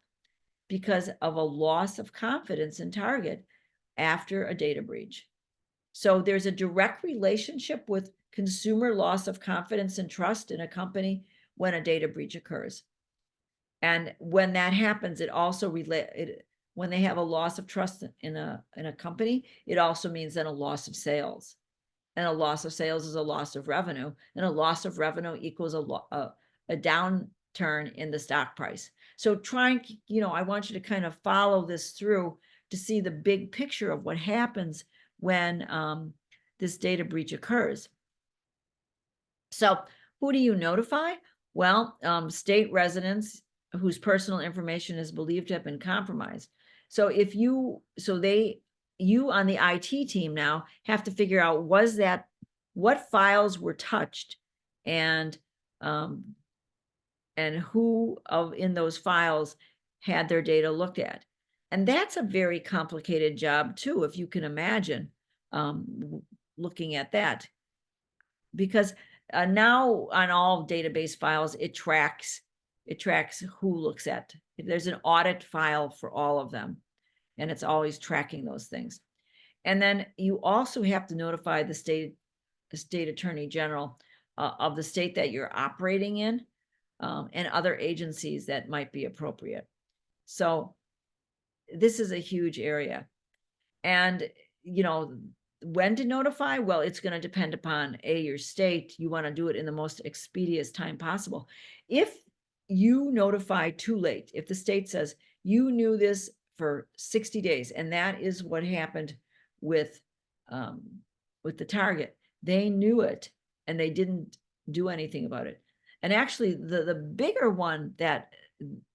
S1: because of a loss of confidence in Target after a data breach. So there's a direct relationship with consumer loss of confidence and trust in a company when a data breach occurs. And when that happens, it also when they have a loss of trust in a company, it also means then a loss of sales. And a loss of sales is a loss of revenue, and a loss of revenue equals a downturn in the stock price. So I want you to kind of follow this through to see the big picture of what happens when this data breach occurs. So who do you notify? Well, state residents whose personal information is believed to have been compromised. So you on the IT team now have to figure out what files were touched and who in those files had their data looked at. And that's a very complicated job too, if you can imagine looking at that. Because now on all database files, it tracks who looks at. There's an audit file for all of them, and it's always tracking those things. And then you also have to notify the state attorney general of the state that you're operating in, and other agencies that might be appropriate. So this is a huge area. And, when to notify? Well, it's going to depend upon your state. You want to do it in the most expeditious time possible. If you notify too late, if the state says you knew this for 60 days, and that is what happened with the Target, they knew it and they didn't do anything about it. And actually the bigger one that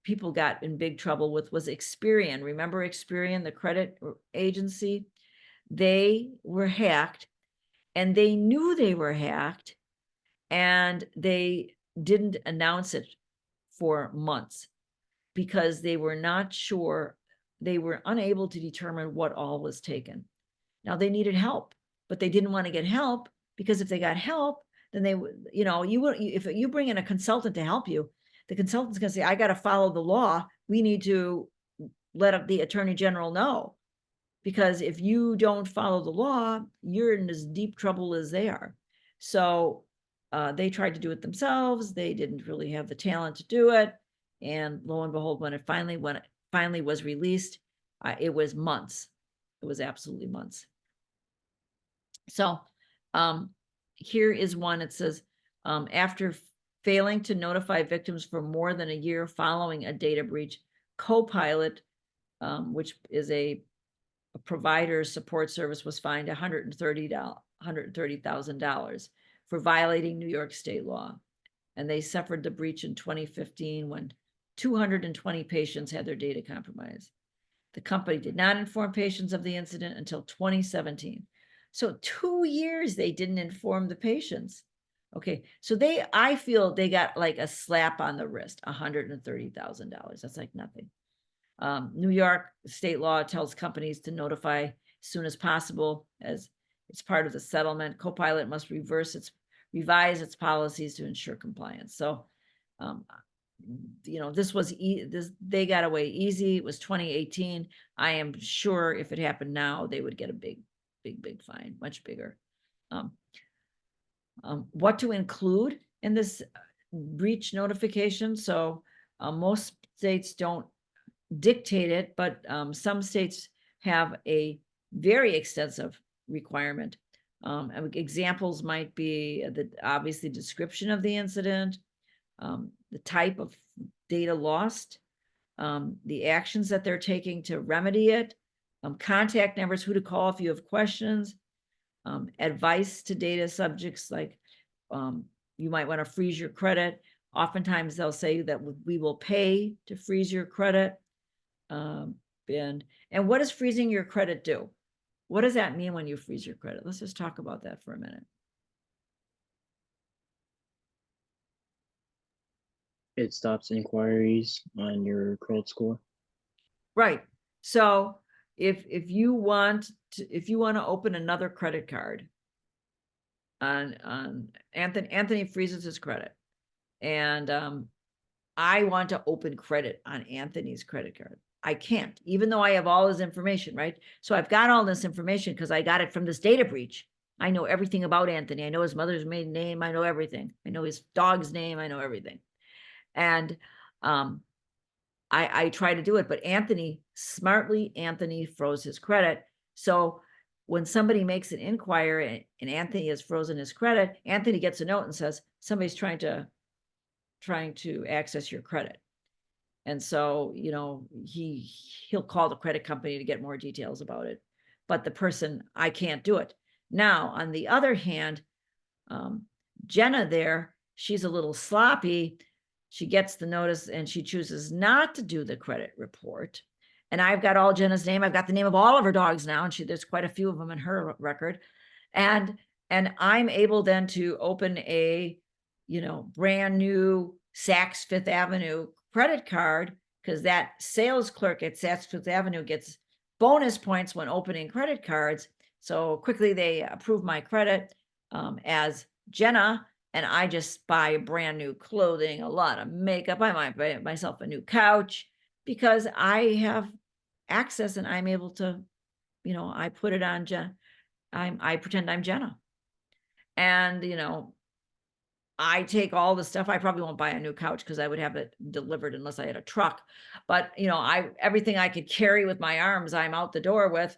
S1: people got in big trouble with was Experian. Remember Experian, the credit agency? They were hacked, and they knew they were hacked, and they didn't announce it for months because they were not sure. They were unable to determine what all was taken. Now they needed help, but they didn't want to get help because if they got help, then they would, if you bring in a consultant to help you, the consultant's going to say, I got to follow the law. We need to let the attorney general know. Because if you don't follow the law, you're in as deep trouble as they are. So they tried to do it themselves. They didn't really have the talent to do it. And lo and behold, when it finally was released, it was months. It was absolutely months. So here is one. It says, after failing to notify victims for more than a year following a data breach, Copilot, which is a provider support service, was fined $130,000 for violating New York state law. And they suffered the breach in 2015 when 220 patients had their data compromised. The company did not inform patients of the incident until 2017. So 2 years they didn't inform the patients. Okay, so I feel they got like a slap on the wrist, $130,000. That's like nothing. New York state law tells companies to notify as soon as possible as it's part of the settlement. Copilot must revise its policies to ensure compliance. So, you know, they got away easy. It was 2018. I am sure if it happened now, they would get a big fine, much bigger. What to include in this breach notification? So most states don't dictate it, but some states have a very extensive requirement. Examples might be obviously description of the incident, the type of data lost, the actions that they're taking to remedy it, contact numbers, who to call if you have questions, advice to data subjects like you might want to freeze your credit. Oftentimes they'll say that we will pay to freeze your credit. And what does freezing your credit do? What does that mean when you freeze your credit? Let's just talk about that for a minute.
S4: It stops inquiries on your credit score.
S1: Right. So if you want to open another credit card on Anthony freezes his credit, and I want to open credit on Anthony's credit card. I can't, even though I have all his information, right? So I've got all this information because I got it from this data breach. I know everything about Anthony. I know his mother's maiden name. I know everything. I know his dog's name. I know everything. And I try to do it, but Anthony froze his credit. So when somebody makes an inquiry and Anthony has frozen his credit, Anthony gets a note and says, somebody's trying to access your credit. And so, you know, he'll call the credit company to get more details about it. But the person, I can't do it. Now, on the other hand, Jenna there, she's a little sloppy. She gets the notice and she chooses not to do the credit report. And I've got all Jenna's name. I've got the name of all of her dogs now. And there's quite a few of them in her record. And I'm able then to open a, you know, brand new Saks Fifth Avenue credit card, because that sales clerk at Saks Fifth Avenue gets bonus points when opening credit cards. So quickly they approve my credit as Jenna, and I just buy brand new clothing, a lot of makeup. I might buy myself a new couch because I have access and I'm able to, you know, I put it on Jenna. I pretend I'm Jenna. And, you know, I take all the stuff. I probably won't buy a new couch because I would have it delivered unless I had a truck. But, you know, everything I could carry with my arms, I'm out the door with.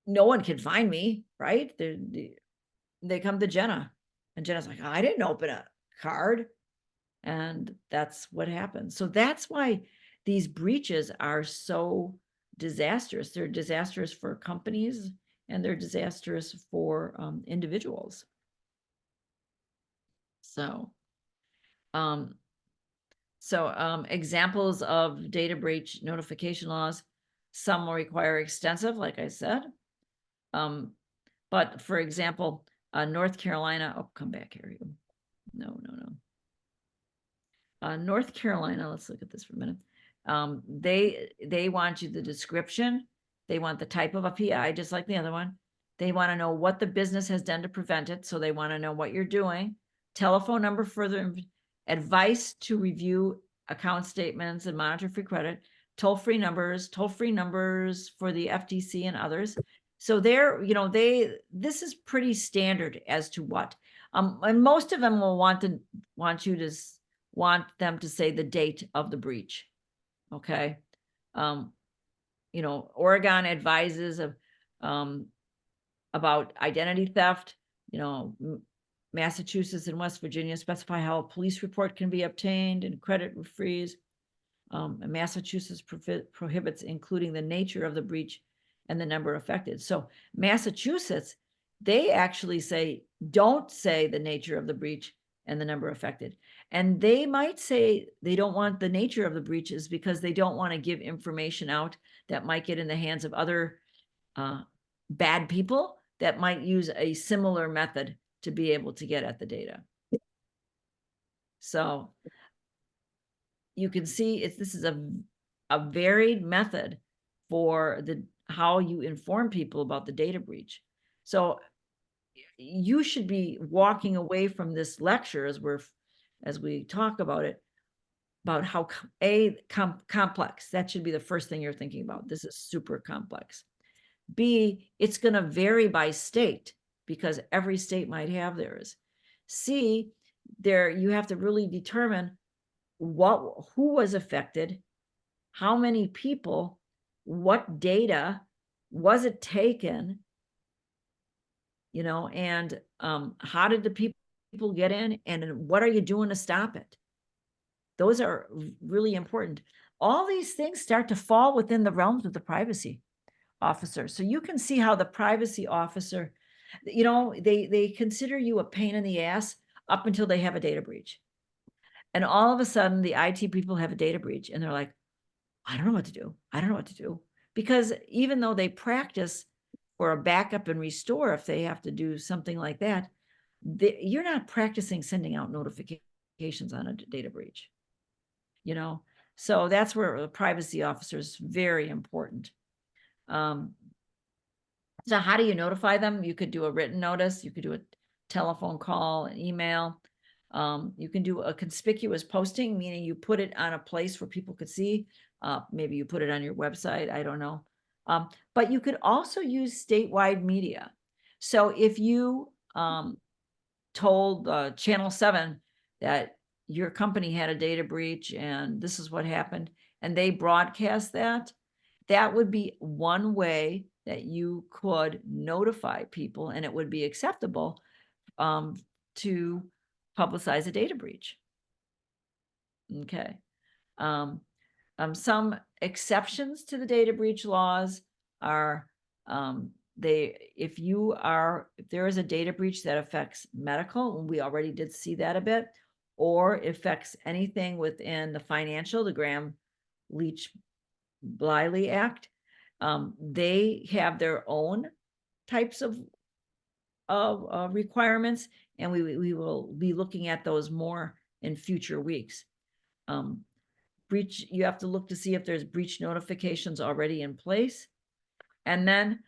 S1: No one can find me, right? They come to Jenna. And Jenna's like, I didn't open a card. And that's what happens. So that's why these breaches are so disastrous. They're disastrous for companies and they're disastrous for individuals. So, examples of data breach notification laws, some will require extensive, like I said. But for example, North Carolina, oh, come back here. No. North Carolina, let's look at this for a minute. They want you the description. They want the type of a PI, just like the other one. They want to know what the business has done to prevent it. So they want to know what you're doing. Telephone number, further advice to review account statements and monitor for credit, toll-free numbers for the FTC and others. So this is pretty standard as to what, and most of them will want them to say the date of the breach. Okay. You know, Oregon advises about identity theft, you know, Massachusetts and West Virginia specify how a police report can be obtained and credit freeze. And Massachusetts prohibits including the nature of the breach and the number affected. So Massachusetts, they actually say, don't say the nature of the breach and the number affected. And they might say they don't want the nature of the breaches because they don't want to give information out that might get in the hands of other bad people that might use a similar method to be able to get at the data. So you can see this is a varied method for how you inform people about the data breach. So you should be walking away from this lecture as we talk about it, about how complex. That should be the first thing you're thinking about. This is super complex. B, it's going to vary by state because every state might have theirs. C, you have to really determine who was affected, how many people, what data, was it taken, and how did the people get in, and what are you doing to stop it? Those are really important. All these things start to fall within the realms of the privacy officer. So you can see how the privacy officer, they consider you a pain in the ass up until they have a data breach. And all of a sudden the IT people have a data breach and they're like, I don't know what to do. I don't know what to do. Because even though they practice for a backup and restore, if they have to do something like that, you're not practicing sending out notifications on a data breach, So that's where the privacy officer is very important. So how do you notify them? You could do a written notice. You could do a telephone call, an email. You can do a conspicuous posting, meaning you put it on a place where people could see. Maybe you put it on your website. I don't know. But you could also use statewide media. So if you told Channel 7 that your company had a data breach and this is what happened, and they broadcast that, that would be one way that you could notify people, and it would be acceptable to publicize a data breach. Okay. Some exceptions to the data breach laws are if there is a data breach that affects medical, and we already did see that a bit, or affects anything within the financial, the Gramm-Leach-Bliley Act, they have their own types of requirements, and we will be looking at those more in future weeks. Breach, you have to look to see if there's breach notifications already in place. And then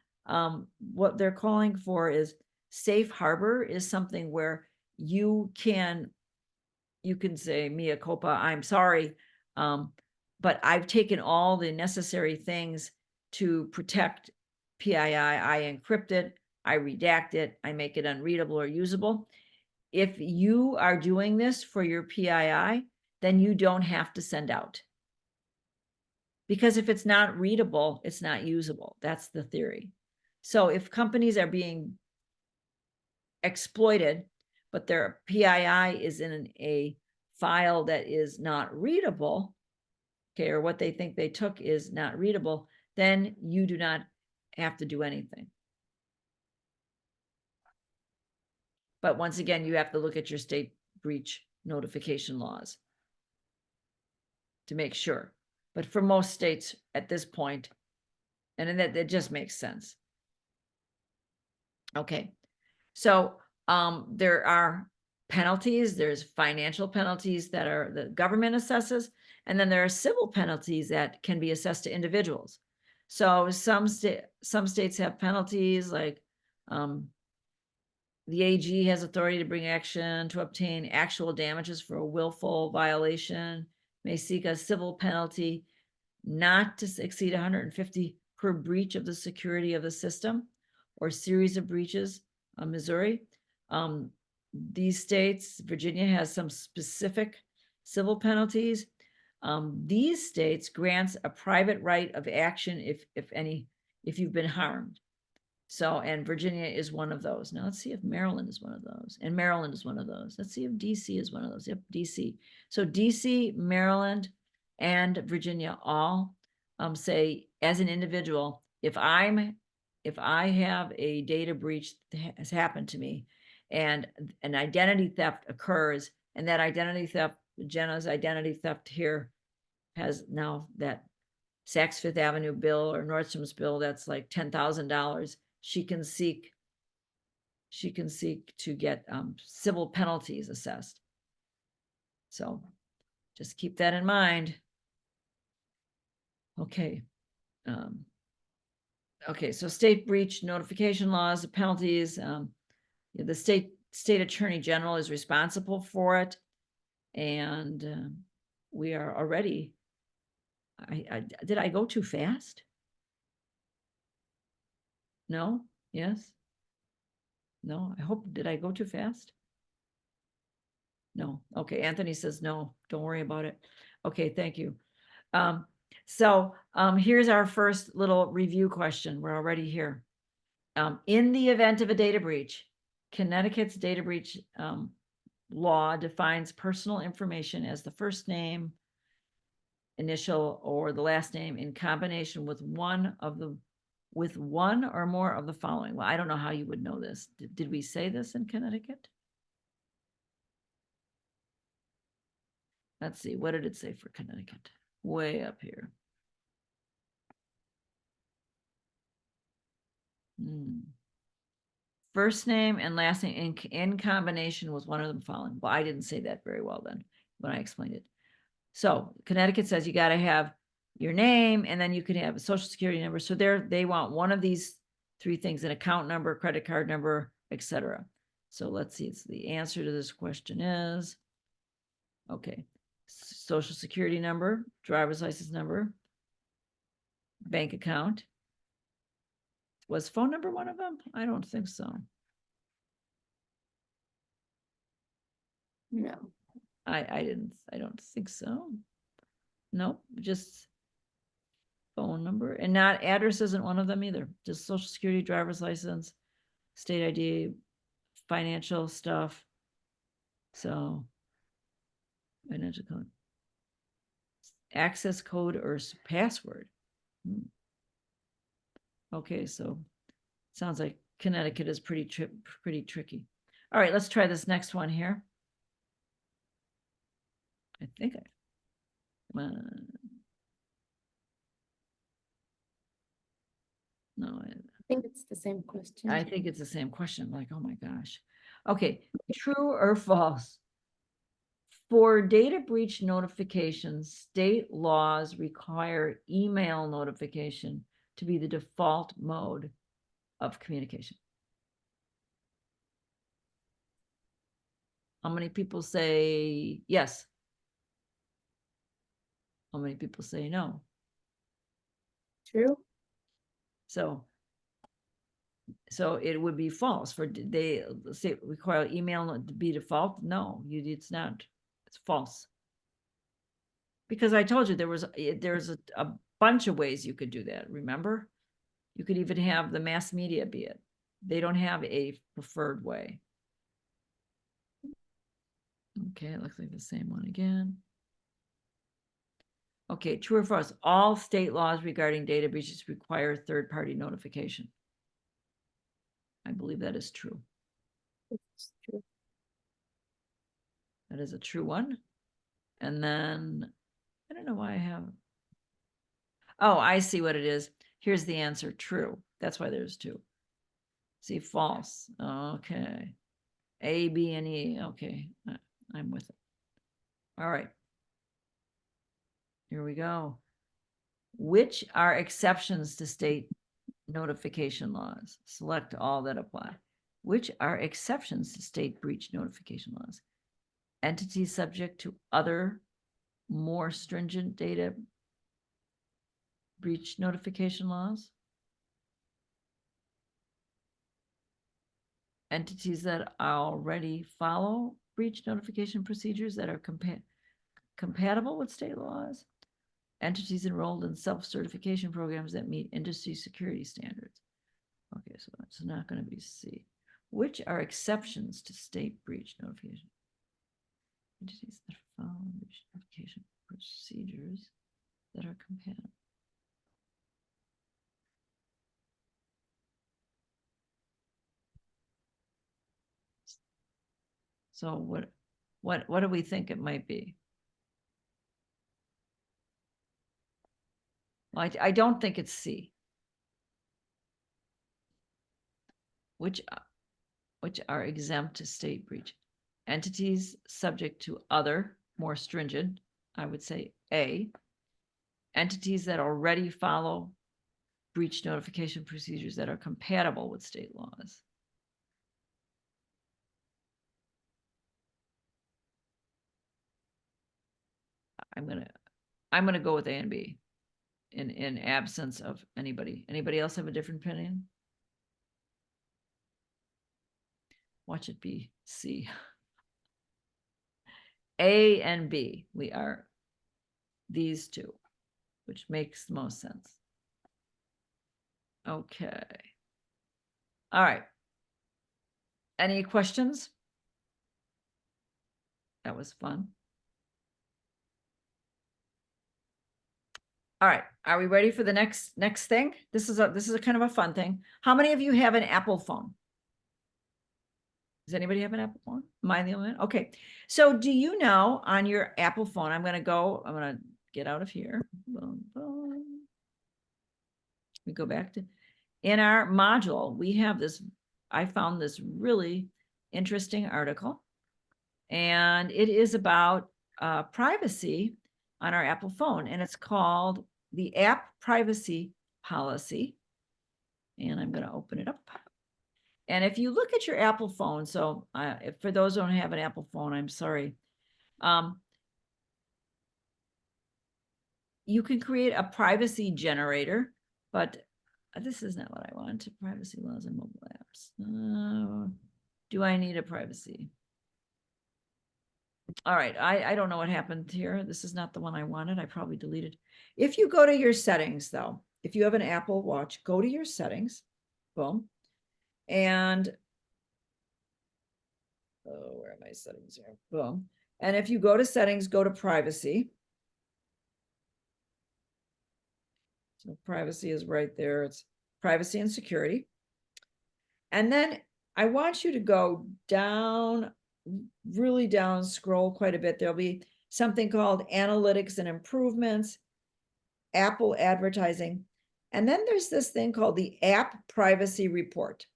S1: what they're calling for is safe harbor is something where you can say, mea culpa, I'm sorry, but I've taken all the necessary things to protect PII. I encrypt it, I redact it, I make it unreadable or usable. If you are doing this for your PII, then you don't have to send out. Because if it's not readable, it's not usable. That's the theory. So if companies are being exploited, but their PII is in a file that is not readable, okay, or what they think they took is not readable, then you do not have to do anything. But once again, you have to look at your state breach notification laws to make sure. But for most states at this point, and that just makes sense. Okay, so there are penalties. There's financial penalties that the government assesses, and then there are civil penalties that can be assessed to individuals. So some states have penalties like the AG has authority to bring action to obtain actual damages for a willful violation, may seek a civil penalty not to exceed 150 per breach of the security of the system or series of breaches. Missouri, these states, Virginia has some specific civil penalties. These states grants a private right of action if you've been harmed. So, and Virginia is one of those. Now let's see if Maryland is one of those, and Maryland is one of those. Let's see if DC is one of those. Yep, DC. So DC, Maryland, and Virginia all say, as an individual, if I have a data breach that has happened to me, and an identity theft occurs, and that identity theft, Jenna's identity theft here has now that Saks Fifth Avenue bill or Nordstrom's bill, that's like $10,000. She can seek to get civil penalties assessed. So just keep that in mind. Okay. Okay, so state breach notification laws, the penalties, the state attorney general is responsible for it. And we are already, did I go too fast? No? Yes? No, I hope, did I go too fast? No. Okay, Anthony says no, don't worry about it. Okay, thank you. So here's our first little review question. We're already here. In the event of a data breach, Connecticut's data breach law defines personal information as the first name, initial, or the last name in combination with one or more of the following. Well, I don't know how you would know this. Did we say this in Connecticut? Let's see, what did it say for Connecticut? Way up here. First name and last name in combination with one of the following. Well, I didn't say that very well then when I explained it. So Connecticut says you got to have your name, and then you can have a social security number. So they want one of these three things: an account number, credit card number, etc. So let's see. It's the answer to this question is, okay, social security number, driver's license number, bank account. Was phone number one of them? I don't think so.
S6: No.
S1: I don't think so. Nope, just phone number, and not address isn't one of them either. Just social security, driver's license, state ID, financial stuff. So financial code, access code or password. Okay, so sounds like Connecticut is pretty tricky. All right, let's try this next one here. I think no,
S6: I think it's the same question.
S1: I think it's the same question. Like, oh my gosh. Okay, true or false? For data breach notifications, state laws require email notification to be the default mode of communication. How many people say yes? How many people say no?
S6: True.
S1: So it would be false for they say require email to be default. No, it's not. It's false. Because I told you there's a bunch of ways you could do that. Remember, you could even have the mass media be it. They don't have a preferred way. Okay, it looks like the same one again. Okay, true or false? All state laws regarding data breaches require third-party notification. I believe that is true.
S6: It's true.
S1: That is a true one. And then, I don't know why I have. Oh, I see what it is. Here's the answer, true. That's why there's two. See, false. Okay. A, B, and E. Okay, I'm with it. All right. Here we go. Which are exceptions to state notification laws? Select all that apply. Which are exceptions to state breach notification laws? Entities subject to other more stringent data breach notification laws? Entities that already follow breach notification procedures that are compatible with state laws? Entities enrolled in self-certification programs that meet industry security standards. Okay, so it's not going to be C. Which are exceptions to state breach notification? Entities that follow breach notification procedures that are compatible. So what do we think it might be? Well, I don't think it's C. Which are exempt to state breach. Entities subject to other, more stringent, I would say A. Entities that already follow breach notification procedures that are compatible with state laws. I'm gonna go with A and B in absence of anybody. Anybody else have a different opinion? Watch it be C. A and B, we are these two, which makes the most sense. Okay. All right. Any questions? That was fun. All right, are we ready for the next thing? This is a kind of a fun thing. How many of you have an Apple phone? Does anybody have an Apple phone? Am I the only one? Okay. So do you know on your Apple phone, I'm gonna get out of here. Boom, boom. We go back to, in our module, we have this, I found this really interesting article. And it is about privacy on our Apple phone. And it's called the App Privacy Policy. And I'm gonna open it up. And if you look at your Apple phone, so if for those who don't have an Apple phone, I'm sorry. You can create a privacy generator, but this is not what I want. Privacy laws and mobile apps. Do I need a privacy? All right, I don't know what happened here. This is not the one I wanted. I probably deleted. If you go to your settings though, if you have an Apple Watch, go to your settings, boom. And, oh, where are my settings here? Boom. And if you go to settings, go to privacy. So privacy is right there. It's privacy and security. And then I want you to go down, really down, scroll quite a bit. There'll be something called analytics and improvements, Apple advertising. And then there's this thing called the App Privacy Report.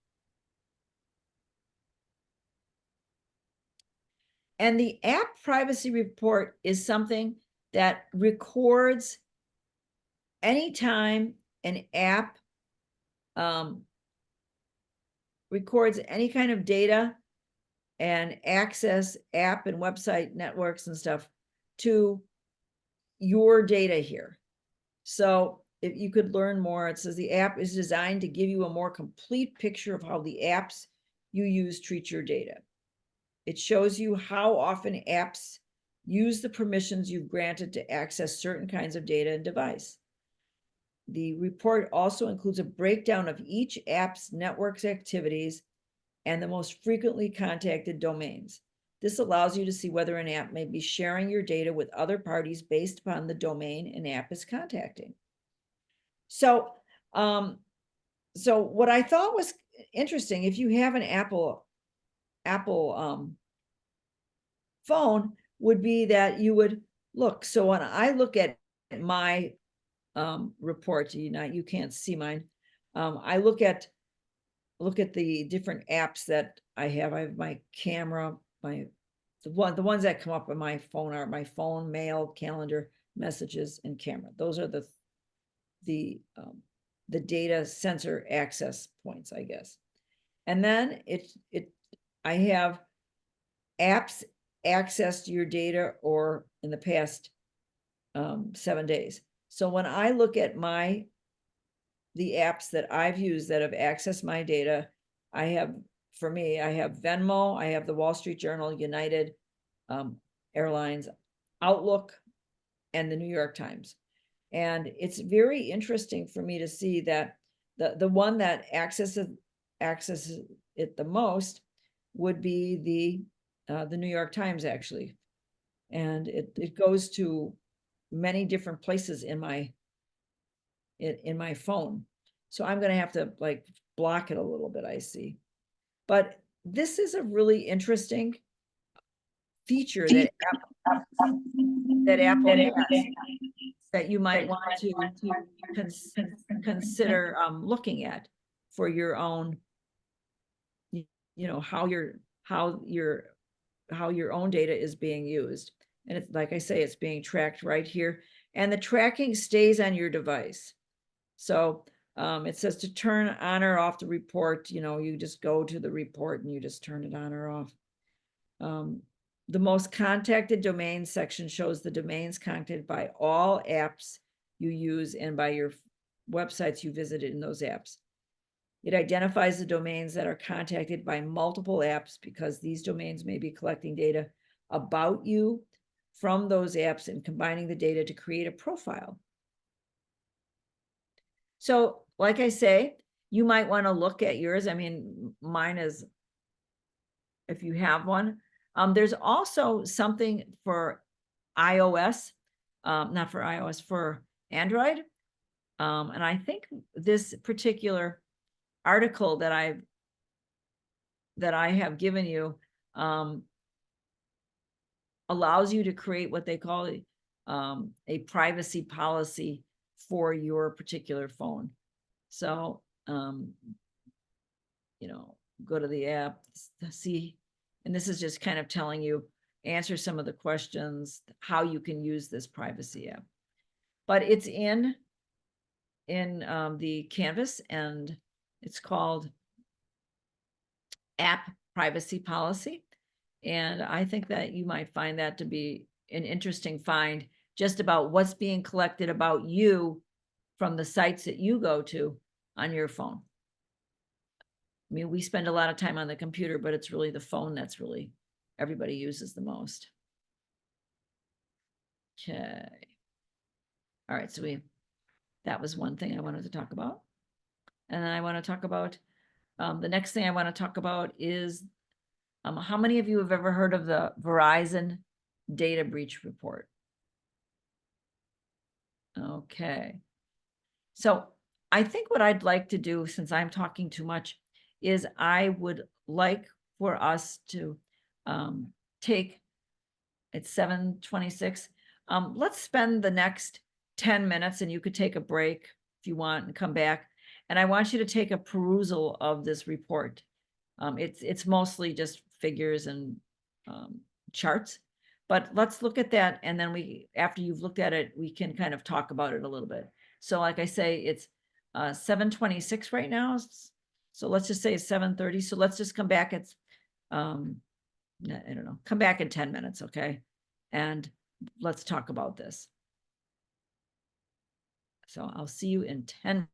S1: And the App Privacy Report is something that records anytime an app records any kind of data and access app and website networks and stuff to your data here. So if you could learn more, it says the app is designed to give you a more complete picture of how the apps you use treat your data. It shows you how often apps use the permissions you've granted to access certain kinds of data and device. The report also includes a breakdown of each app's network's activities and the most frequently contacted domains. This allows you to see whether an app may be sharing your data with other parties based upon the domain an app is contacting. So, so what I thought was interesting, if you have an Apple phone, would be that you would look. So when I look at my report, you can't see mine. I look at the different apps that I have. I have my camera, the ones that come up on my phone are my phone, mail, calendar, messages, and camera. Those are the data sensor access points, I guess. And then I have apps accessed your data or in the past 7 days. So when I look at the apps that I've used that have accessed my data, I have Venmo, I have the Wall Street Journal, United Airlines, Outlook, and the New York Times. And it's very interesting for me to see that the one that accesses it the most would be the New York Times, actually. And it goes to many different places in my phone. So I'm going to have to like block it a little bit, I see. But this is a really interesting feature that Apple has that you might want to consider looking at for your own, you know, how your own data is being used. And it's like I say, it's being tracked right here, and the tracking stays on your device. So it says to turn on or off the report, you know, you just go to the report and you just turn it on or off. The most contacted domains section shows the domains contacted by all apps you use and by your websites you visited in those apps. It identifies the domains that are contacted by multiple apps because these domains may be collecting data about you from those apps and combining the data to create a profile. So, like I say, you might want to look at yours. I mean, mine is, if you have one. There's also something for iOS, not for iOS, for Android. And I think this particular article that I have given you allows you to create what they call a privacy policy for your particular phone. So, you know, go to the app, see, and this is just kind of telling you, answer some of the questions, how you can use this privacy app. But it's in the Canvas, and it's called App Privacy Policy. And I think that you might find that to be an interesting find, just about what's being collected about you from the sites that you go to on your phone. I mean, we spend a lot of time on the computer, but it's really the phone that's really everybody uses the most. Okay. All right, so that was one thing I wanted to talk about. And then I want to talk about, the next thing I want to talk about is, how many of you have ever heard of the Verizon data breach report? Okay. So I think what I'd like to do, since I'm talking too much, is I would like for us to take, it's 7:26. Let's spend the next 10 minutes, and you could take a break if you want and come back. And I want you to take a perusal of this report. It's mostly just figures and charts, but let's look at that. And then after you've looked at it, we can kind of talk about it a little bit. So like I say, it's 7:26 right now. So let's just say it's 7:30. So let's just come back at, I don't know, come back in 10 minutes, okay? And let's talk about this. So I'll see you in 10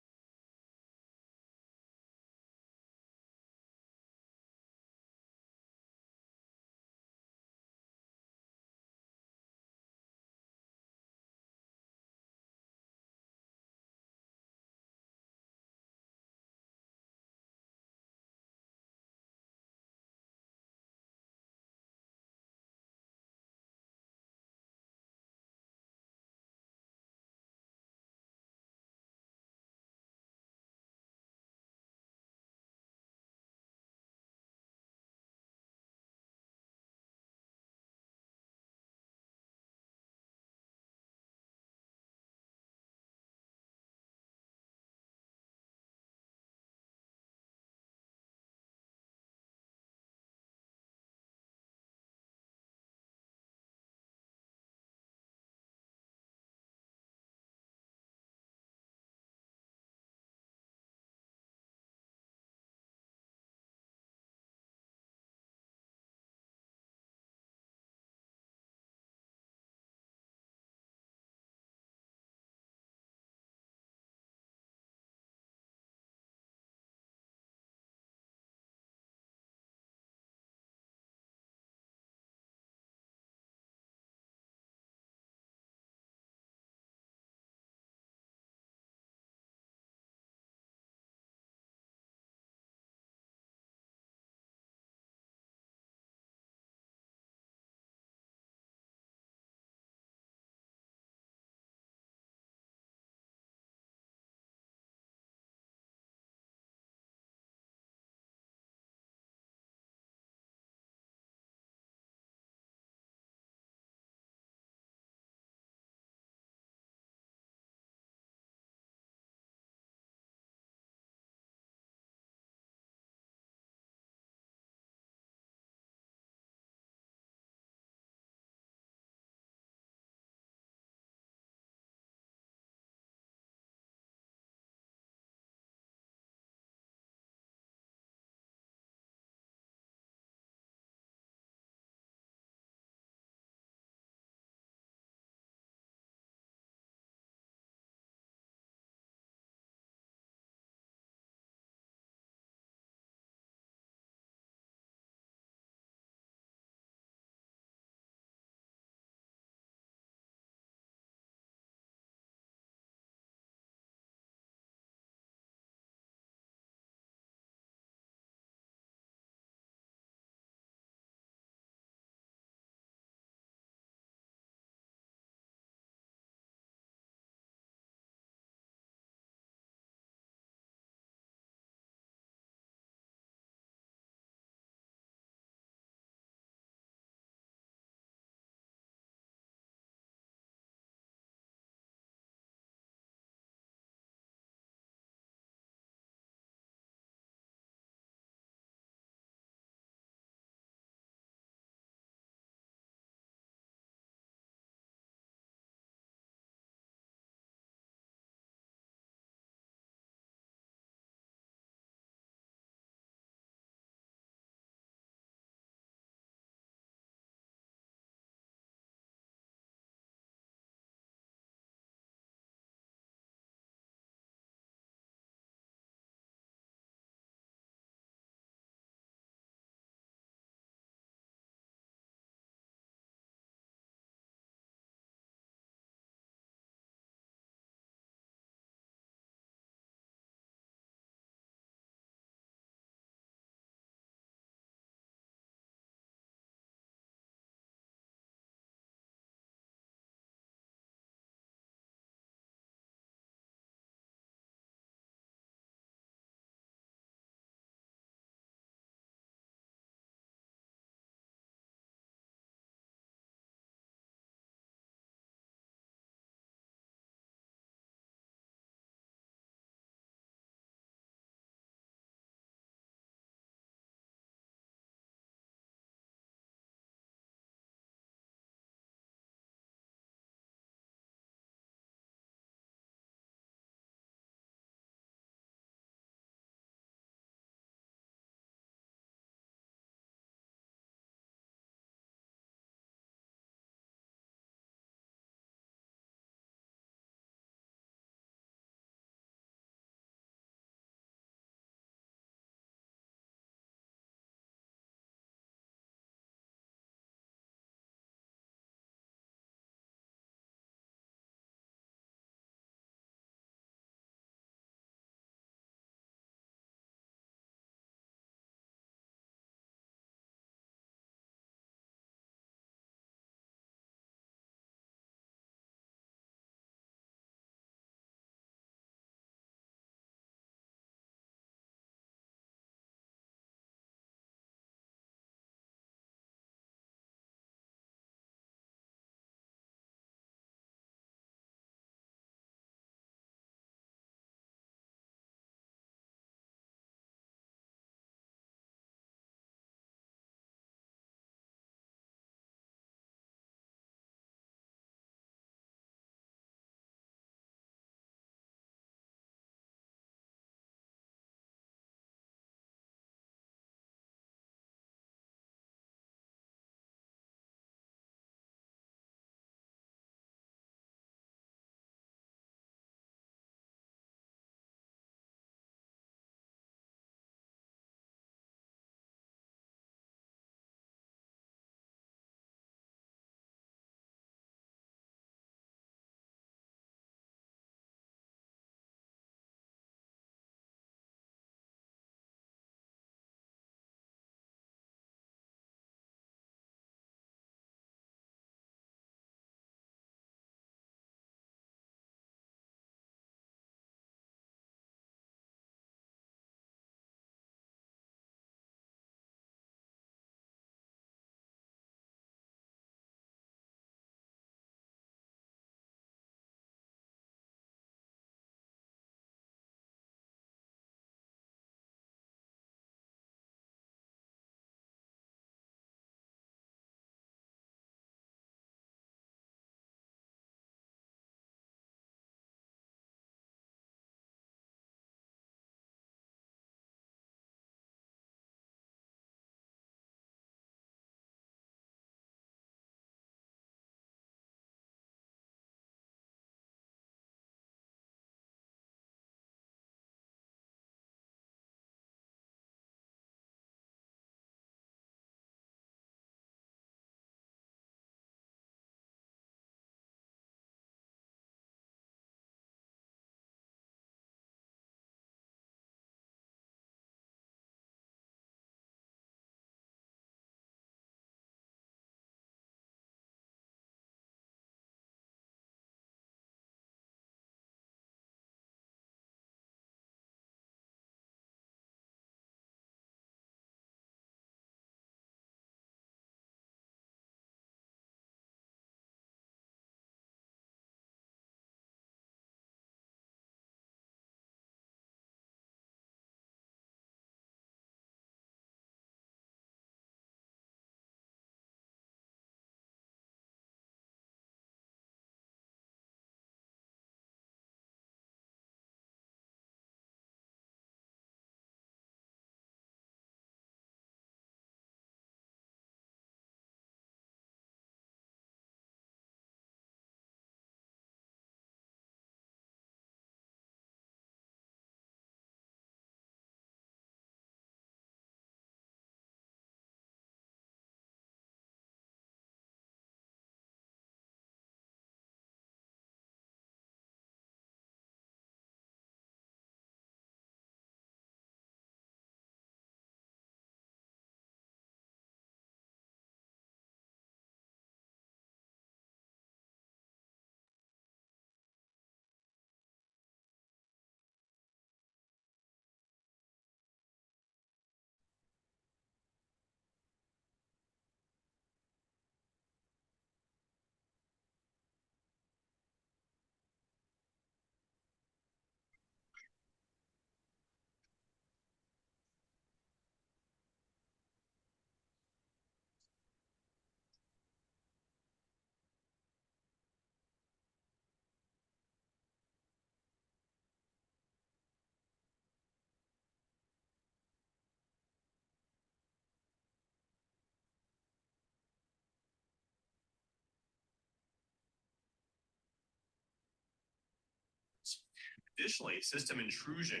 S7: Additionally, system intrusion,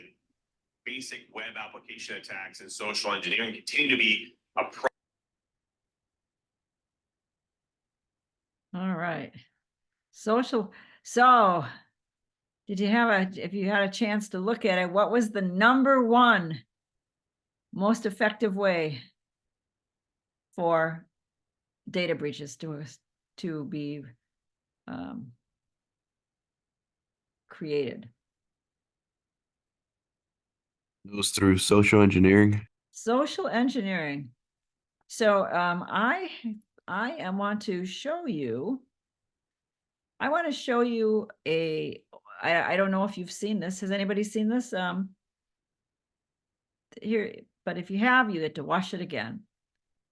S7: basic web application attacks, and social engineering continue to be a
S1: All right. Social, so did you have if you had a chance to look at it, what was the number one most effective way for data breaches to be created?
S8: Goes through social engineering.
S1: Social engineering. So I want to show you. I want to show you I don't know if you've seen this. Has anybody seen this? Here, but if you have, you get to watch it again.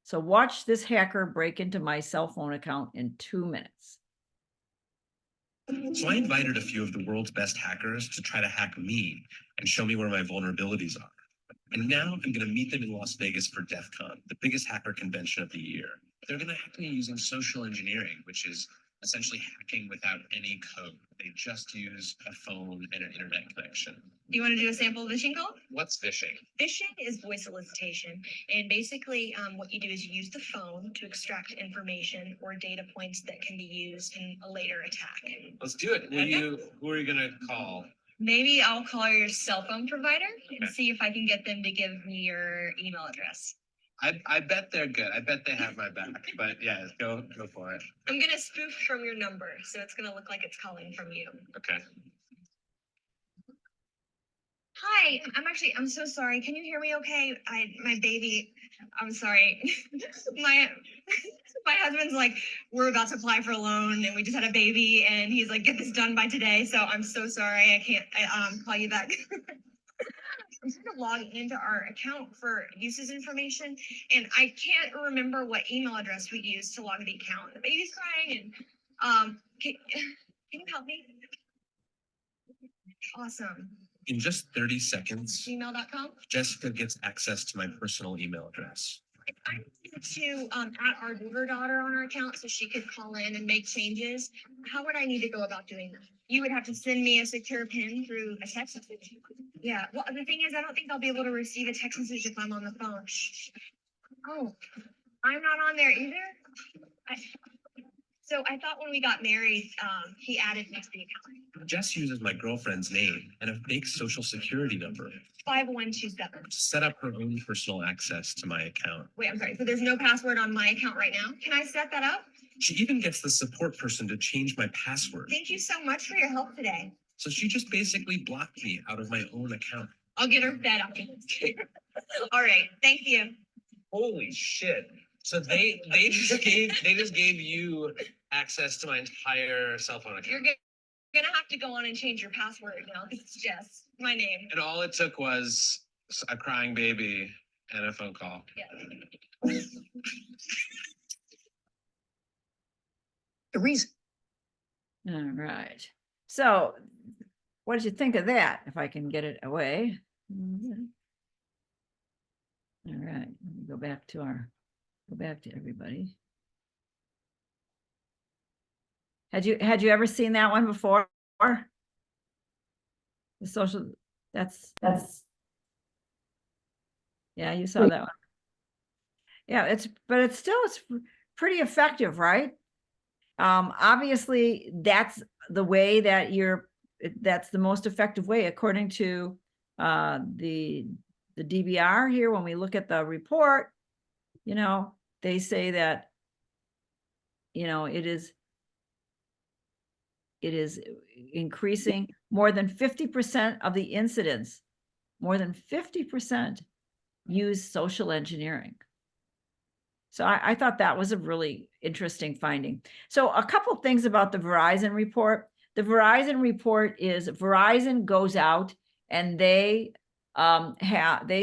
S1: So watch this hacker break into my cell phone account in 2 minutes.
S9: So I invited a few of the world's best hackers to try to hack me and show me where my vulnerabilities are. And now I'm going to meet them in Las Vegas for DEF CON, the biggest hacker convention of the year. They're going to hack me using social engineering, which is essentially hacking without any code. They just use a phone and an internet connection.
S10: You want to do a sample phishing call?
S9: What's phishing?
S10: Phishing is voice solicitation. And basically what you do is you use the phone to extract information or data points that can be used in a later attack.
S9: Let's do it. Who are you going to call?
S10: Maybe I'll call your cell phone provider and see if I can get them to give me your email address.
S9: I bet they're good. I bet they have my back. But yeah, go for it.
S10: I'm going to spoof from your number, so it's going to look like it's calling from you.
S9: Okay.
S10: Hi, I'm so sorry. Can you hear me okay? My baby, I'm sorry. my husband's like, we're about to apply for a loan and we just had a baby and he's like, get this done by today. So I'm so sorry. I can't call you back. I'm trying to log into our account for uses information and I can't remember what email address we used to log the account. The baby's crying and can you help me? Awesome.
S9: In just 30 seconds,
S10: Gmail.com.
S9: Jessica gets access to my personal email address.
S10: If I need to add our Uber daughter on our account so she could call in and make changes, how would I need to go about doing that? You would have to send me a secure PIN through a text message. Yeah, well, the thing is, I don't think I'll be able to receive a text message if I'm on the phone. Oh, I'm not on there either? So I thought when we got married, he added me to the account.
S9: Jess uses my girlfriend's name and a fake social security number
S10: 5127.
S9: to set up her own personal access to my account.
S10: Wait, I'm sorry. So there's no password on my account right now. Can I set that up?
S9: She even gets the support person to change my password.
S10: Thank you so much for your help today.
S9: So she just basically blocked me out of my own account.
S10: I'll get her fed after this. All right. Thank you.
S9: Holy shit. So they just gave you access to my entire cell phone account.
S10: You're gonna have to go on and change your password now because it's Jess, my name.
S9: And all it took was a crying baby and a phone call.
S10: Yeah.
S9: The reason.
S1: All right. So what did you think of that? If I can get it away. All right, let me go back to everybody. Had you ever seen that one before? The social, that's yeah, you saw that one. Yeah, it's pretty effective, right? Obviously that's the way that that's the most effective way according to the DBR here. When we look at the report, they say that, it is increasing. More than 50% of the incidents, more than 50% use social engineering. So I thought that was a really interesting finding. So a couple of things about the Verizon report. The Verizon report is Verizon goes out and they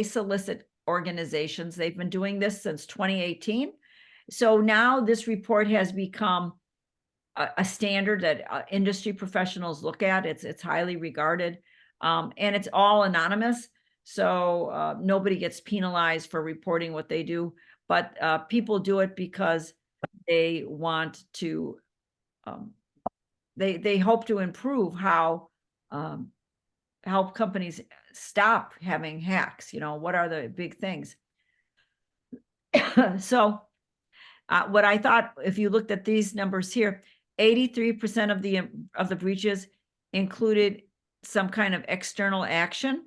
S1: solicit organizations. They've been doing this since 2018. So now this report has become a standard that industry professionals look at. It's highly regarded, and it's all anonymous. So nobody gets penalized for reporting what they do, but people do it because they want to, they hope to improve how help companies stop having hacks. You know, what are the big things? So what I thought, if you looked at these numbers here, 83% of the breaches included some kind of external action,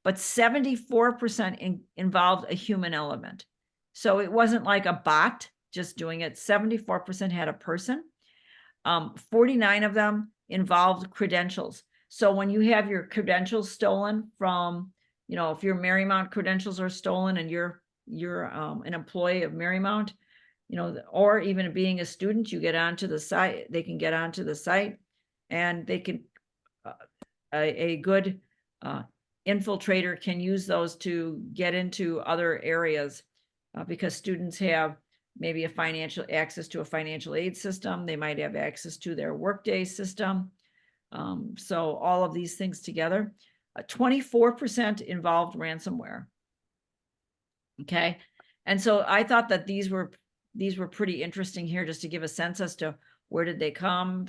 S1: but 74% involved a human element. So it wasn't like a bot just doing it. 74% had a person. 49 of them involved credentials. So when you have your credentials stolen from, you know, if your Marymount credentials are stolen and you're an employee of Marymount, you know, or even being a student, you get onto the site, they can get onto the site and they can, a good infiltrator can use those to get into other areas because students have maybe access to a financial aid system. They might have access to their Workday system. So all of these things together, 24% involved ransomware. Okay. And so I thought that these were pretty interesting here, just to give a sense as to where did they come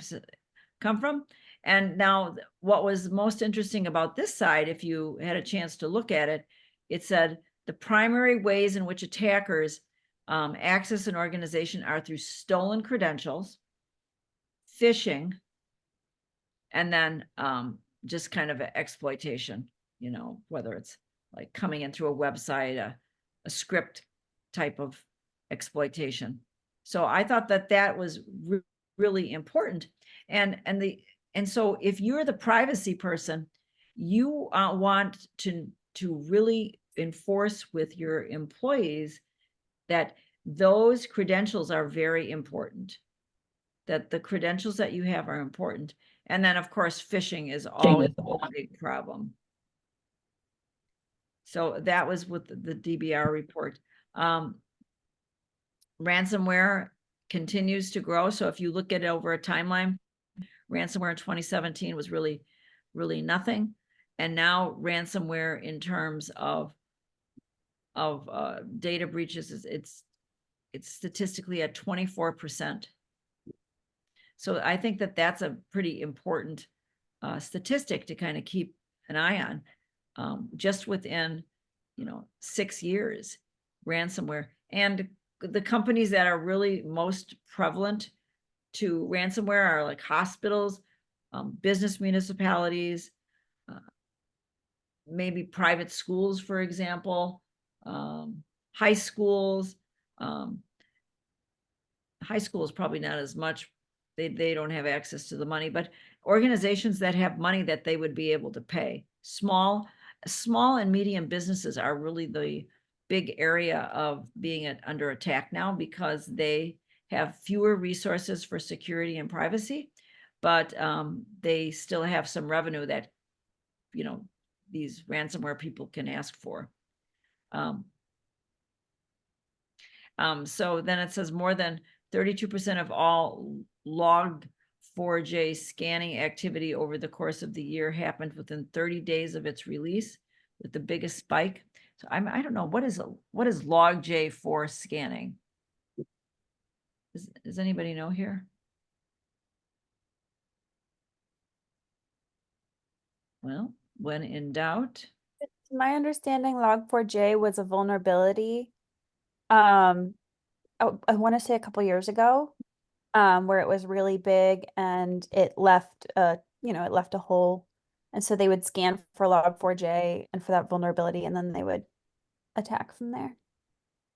S1: from. And now what was most interesting about this side, if you had a chance to look at it, it said the primary ways in which attackers access an organization are through stolen credentials, phishing, and then just kind of exploitation, you know, whether it's like coming in through a website, a script type of exploitation. So I thought that was really important. And so if you're the privacy person, you want to really enforce with your employees that those credentials are very important, that the credentials that you have are important. And then of course, phishing is always a big problem. So that was with the DBR report. Ransomware continues to grow. So if you look at it over a timeline, ransomware in 2017 was really nothing. And now ransomware in terms of data breaches, it's statistically at 24%. So I think that's a pretty important statistic to kind of keep an eye on. Just within, 6 years, ransomware. And the companies that are really most prevalent to ransomware are like hospitals, business municipalities, maybe private schools, for example, high schools. High schools probably not as much. They don't have access to the money, but organizations that have money that they would be able to pay. Small and medium businesses are really the big area of being under attack now, because they have fewer resources for security and privacy, but they still have some revenue that, these ransomware people can ask for. So then it says more than 32% of all Log4j scanning activity over the course of the year happened within 30 days of its release, with the biggest spike. So I don't know, what is Log4j scanning? Does anybody know here? Well, when in doubt.
S5: My understanding, Log4j was a vulnerability. I want to say a couple years ago, where it was really big and it left it left a hole, and so they would scan for Log4j and for that vulnerability, and then they would attack from there.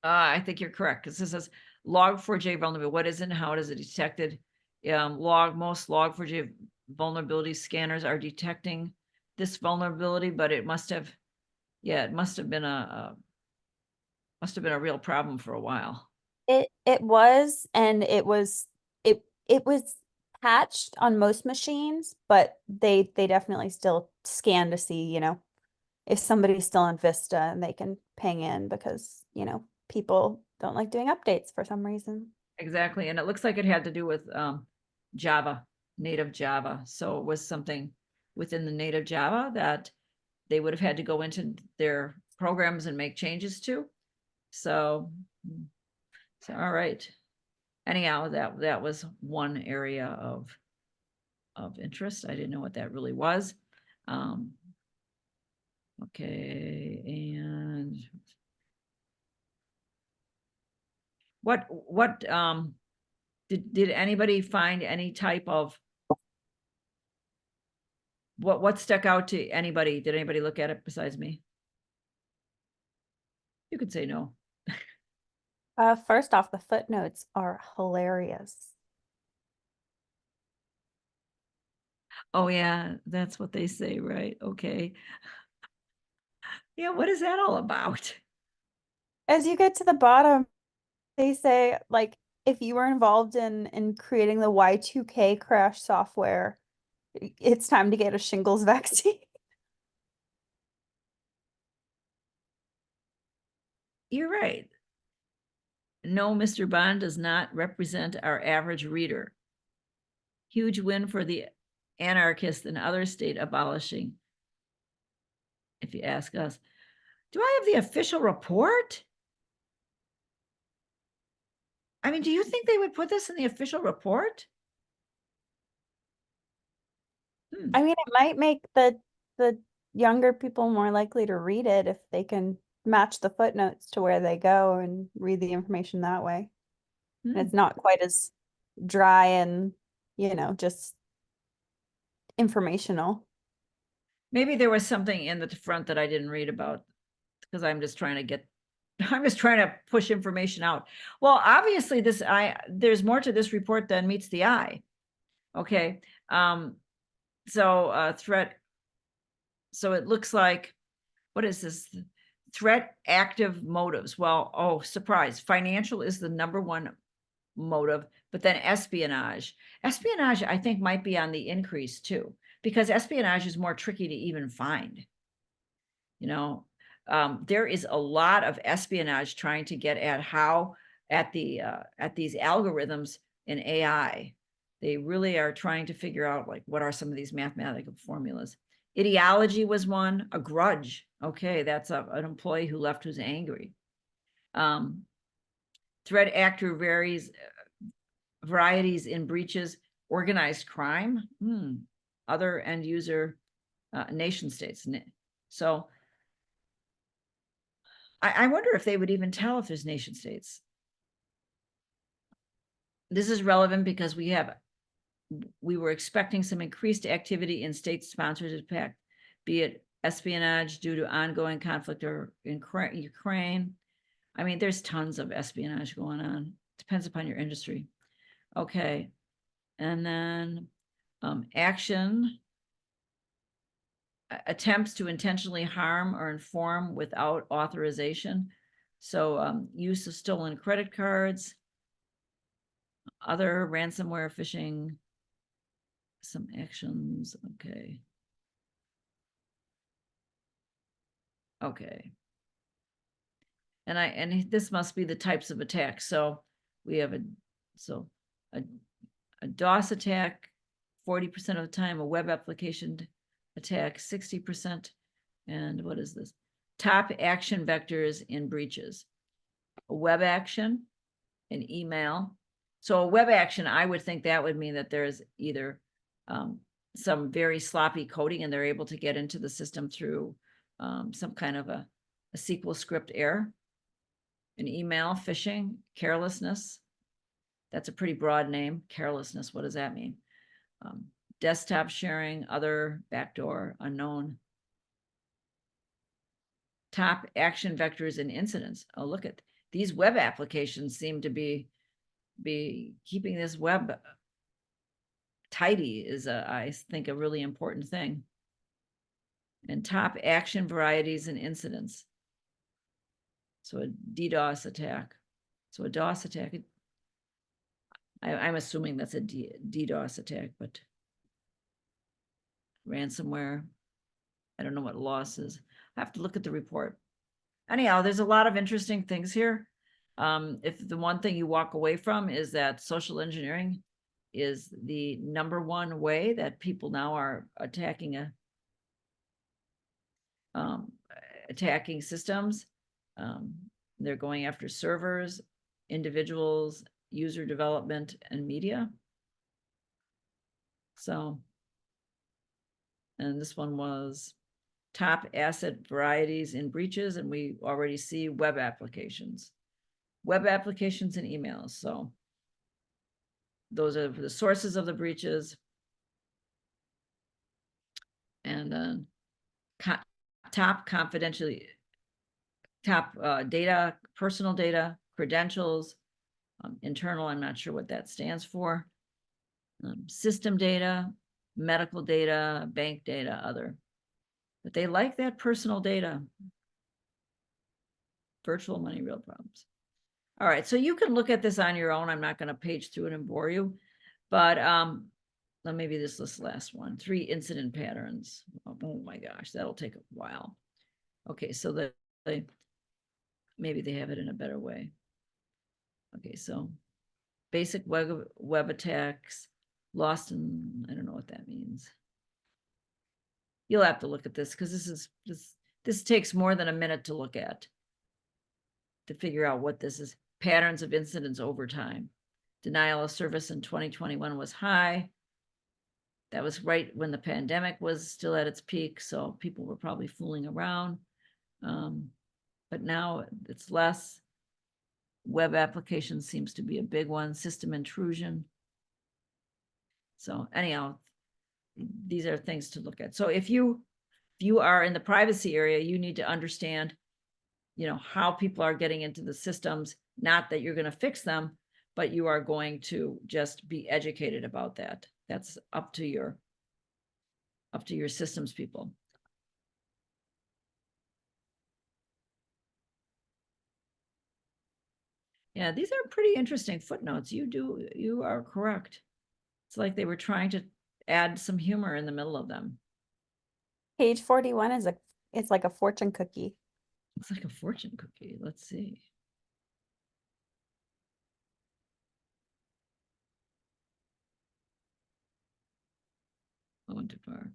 S1: I think you're correct, because this says Log4j vulnerability. What is it and how is it detected? Most Log4j vulnerability scanners are detecting this vulnerability, but it must have been a real problem for a while.
S5: It was, and it was patched on most machines, but they definitely still scan to see, if somebody's still on Vista, and they can ping in because, people don't like doing updates for some reason.
S1: Exactly. And it looks like it had to do with Java, native Java. So it was something within the native Java that they would have had to go into their programs and make changes to. So all right. Anyhow, that was one area of interest. I didn't know what that really was. Okay, and what did anybody find any type of what stuck out to anybody? Did anybody look at it besides me? You could say no.
S5: First off, the footnotes are hilarious.
S1: Oh yeah, that's what they say, right? Okay. Yeah, what is that all about?
S5: As you get to the bottom, they say like if you were involved in creating the Y2K crash software, it's time to get a shingles vaccine.
S1: You're right. No, Mr. Bond does not represent our average reader. Huge win for the anarchists and other state abolishing. If you ask us, do I have the official report? I mean, do you think they would put this in the official report?
S5: I mean, it might make the younger people more likely to read it if they can match the footnotes to where they go and read the information that way. And it's not quite as dry and, you know, just informational.
S1: Maybe there was something in the front that I didn't read about because I'm just trying to push information out. Well, obviously there's more to this report than meets the eye. Okay. Threat. So it looks like, what is this? Threat active motives. Well, oh, surprise. Financial is the #1 motive, but then espionage. Espionage, I think, might be on the increase too, because espionage is more tricky to even find. You know, there is a lot of espionage trying to get at how at these algorithms in AI. They really are trying to figure out like what are some of these mathematical formulas. Ideology was one. A grudge. Okay, that's an employee who left who's angry. Threat actor varieties in breaches, organized crime, other end user nation states. So I wonder if they would even tell if there's nation states. This is relevant because we were expecting some increased activity in state-sponsored attack, be it espionage due to ongoing conflict or in Ukraine. I mean, there's tons of espionage going on. Depends upon your industry. Okay. And then action, attempts to intentionally harm or inform without authorization. So use of stolen credit cards, other ransomware phishing, some actions. Okay. Okay. And this must be the types of attacks. So we have a DOS attack 40% of the time, a web application attack 60%. And what is this? Top action vectors in breaches. A web action, an email. So a web action, I would think that would mean that there's either some very sloppy coding and they're able to get into the system through some kind of a SQL script error. An email, phishing, carelessness. That's a pretty broad name. Carelessness, what does that mean? Desktop sharing, other, backdoor, unknown. Top action vectors and incidents. Oh, look at these web applications seem to be keeping this web tidy is I think a really important thing. And top action varieties and incidents. So a DDoS attack. So a DOS attack. I'm assuming that's a DDoS attack, but ransomware. I don't know what loss is. I have to look at the report. Anyhow, there's a lot of interesting things here. If the one thing you walk away from is that social engineering is the #1 way that people now are attacking attacking systems. They're going after servers, individuals, user development, and media. So, and this one was top asset varieties in breaches, and we already see web applications. Web applications and emails, so those are the sources of the breaches. And then top confidentially, top data, personal data, credentials, internal, I'm not sure what that stands for. System data, medical data, bank data, other. But they like that personal data. Virtual money, real problems. All right, so you can look at this on your own. I'm not going to page through it and bore you, but then maybe this last one, 3 incident patterns. Oh my gosh, that'll take a while. Okay, so maybe they have it in a better way. Okay, so basic web attacks, lost in, I don't know what that means. You'll have to look at this because this takes more than a minute to look at, to figure out what this is. Patterns of incidents over time. Denial of service in 2021 was high. That was right when the pandemic was still at its peak, so people were probably fooling around. But now it's less. Web application seems to be a big one. System intrusion. So anyhow, these are things to look at. So if you are in the privacy area, you need to understand, you know, how people are getting into the systems. Not that you're going to fix them, but you are going to just be educated about that. That's up to your systems people. Yeah, these are pretty interesting footnotes. You are correct. It's like they were trying to add some humor in the middle of them.
S5: Page 41 is it's like a fortune cookie.
S1: It's like a fortune cookie. Let's see. I went too far.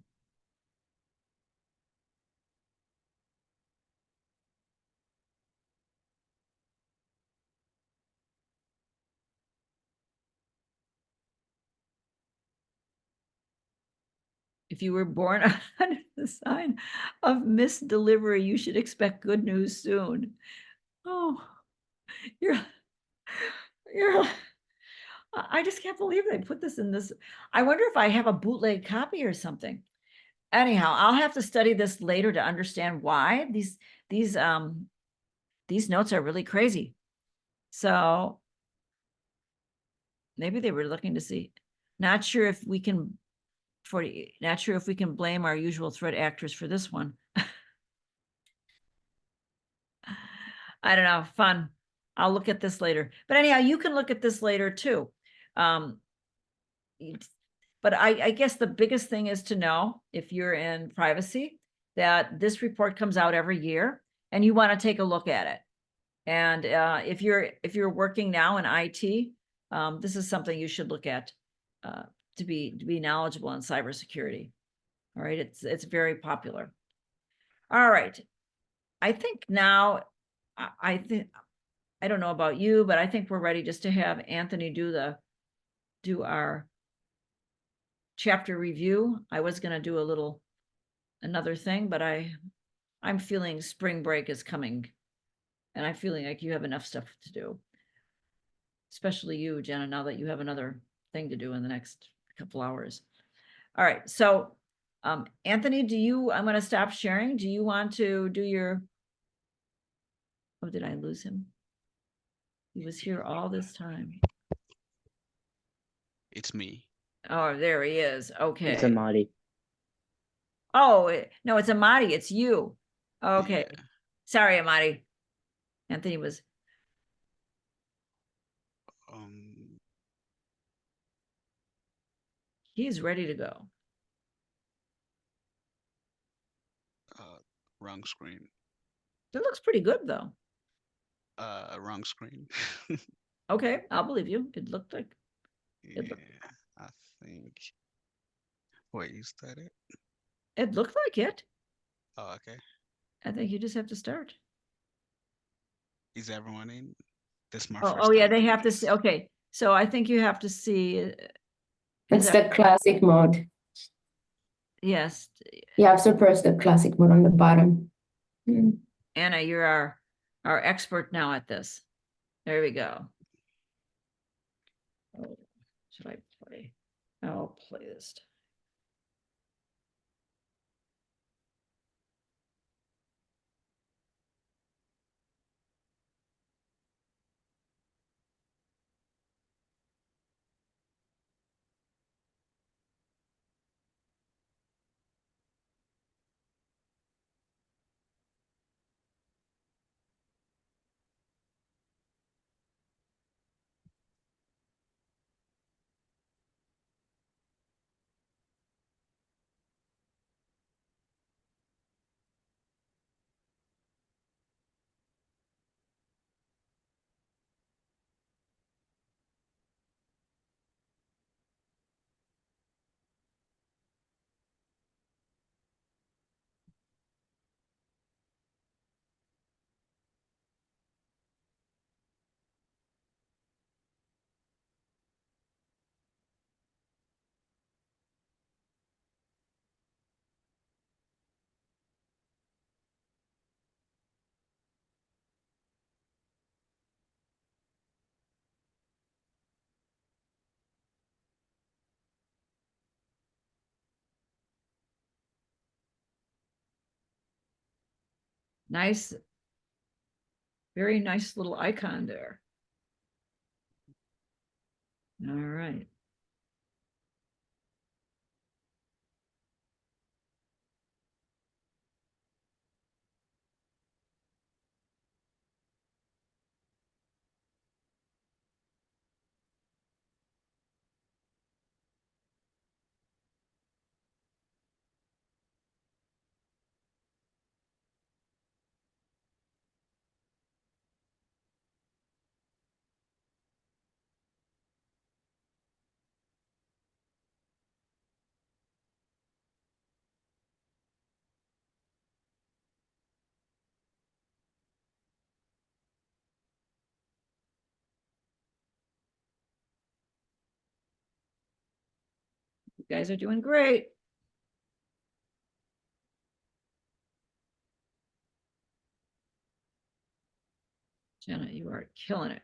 S1: If you were born under the sign of misdelivery, you should expect good news soon. Oh, I just can't believe they put this in this. I wonder if I have a bootleg copy or something. Anyhow, I'll have to study this later to understand why these notes are really crazy. So maybe they were looking to see. Not sure if we can blame our usual threat actors for this one. I don't know, fun. I'll look at this later. But anyhow, you can look at this later too. But I guess the biggest thing is to know, if you're in privacy, that this report comes out every year and you want to take a look at it. And if you're working now in IT, this is something you should look at to be knowledgeable in cybersecurity. All right, it's very popular. All right, I think now I don't know about you, but I think we're ready just to have Anthony do our chapter review. I was going to do another thing, but I'm feeling spring break is coming, and I'm feeling like you have enough stuff to do, especially you, Jenna, now that you have another thing to do in the next couple hours. All right, so Anthony, I'm going to stop sharing. Do you want to do your, oh, did I lose him? He was here all this time.
S11: It's me.
S1: Oh, there he is. Okay.
S4: It's Amadi.
S1: Oh, no, it's Amadi. It's you. Okay.
S11: Yeah.
S1: Sorry, Amadi. Anthony was. He's ready to go.
S11: Wrong screen.
S1: It looks pretty good though.
S11: Wrong screen.
S1: Okay, I'll believe you. It looked like.
S11: Yeah, I think. Wait, is that it?
S1: It looked like it.
S11: Oh, okay.
S1: I think you just have to start.
S11: Is everyone in? This is my
S1: Oh,
S11: first
S1: yeah,
S11: time
S1: they
S11: doing
S1: have to
S11: this.
S1: see. Okay, so I think you have to see.
S6: It's the classic mode.
S1: Yes,
S6: Yeah, I've suppressed the classic mode on the bottom. Mm.
S1: Anna, you're our expert now at this. There we go. Oh, should I play? I'll play this. Nice. Very nice little icon there. All right. You guys are doing great. Jenna, you are killing it.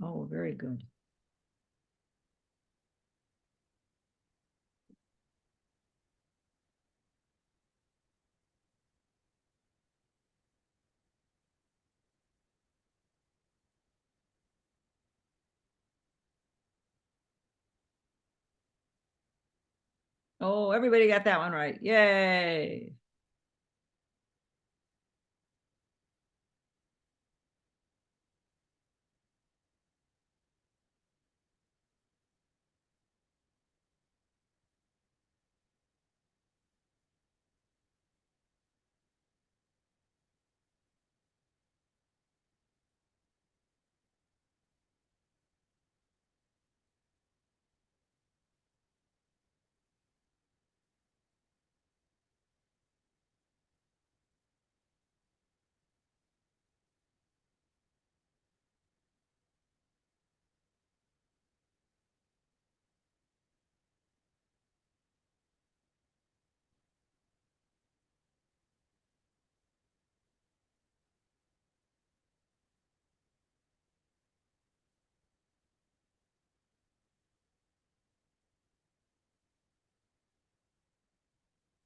S1: Oh, very good. Oh, everybody got that one right. Yay.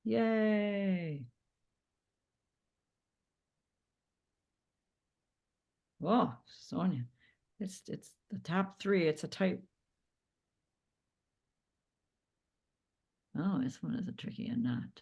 S1: Yay. Whoa, Sonia, it's the top three. It's a tight. Oh, this one is a tricky and not.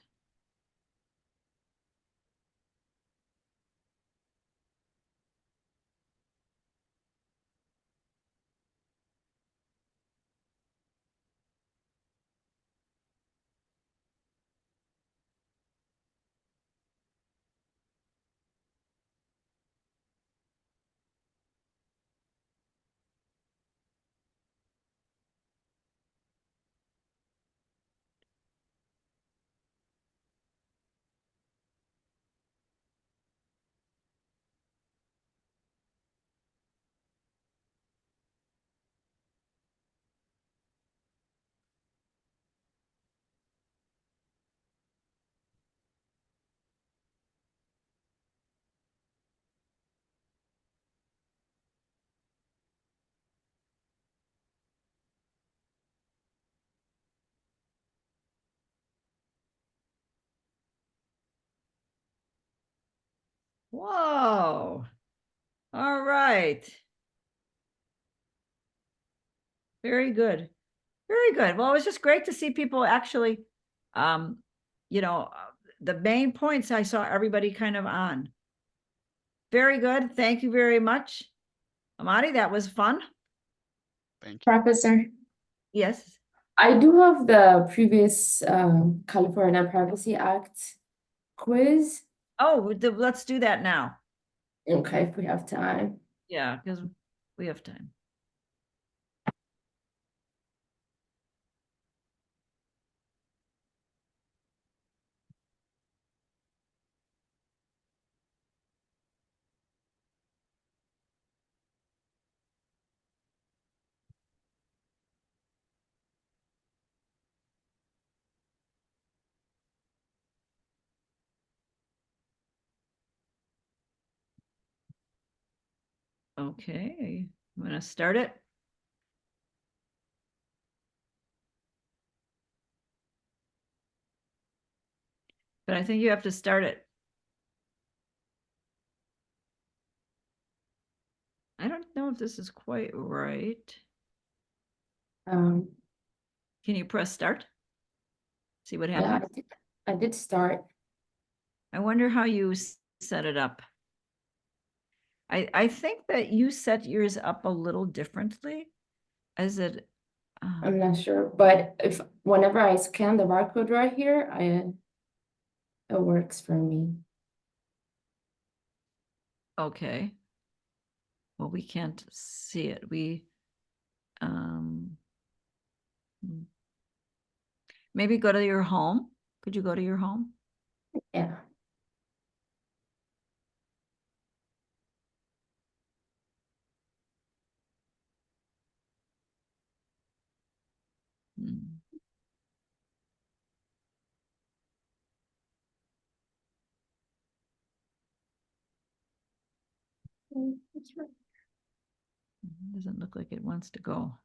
S1: Whoa. All right. Very good. Very good. Well, it was just great to see people actually, you know, the main points I saw everybody kind of on. Very good. Thank you very much. Amadi, that was fun.
S11: Thank you.
S6: Professor,
S1: Yes.
S6: I do have the previous California Privacy Act quiz.
S1: Oh, let's do that now.
S6: Okay, if we have time.
S1: Yeah, because we have time. Okay, I'm gonna start it. But I think you have to start it. I don't know if this is quite right.
S6: Um,
S1: Can you press start? See what
S6: yeah,
S1: happens?
S6: I did start.
S1: I wonder how you set it up. I think that you set yours up a little differently. Is it?
S6: I'm not sure, but if whenever I scan the barcode right here, it works for me.
S1: Okay. Well, we can't see it. Maybe go to your home. Could you go to your home?
S6: Yeah.
S1: Hmm.
S6: That's right.
S1: Doesn't look like it wants to go.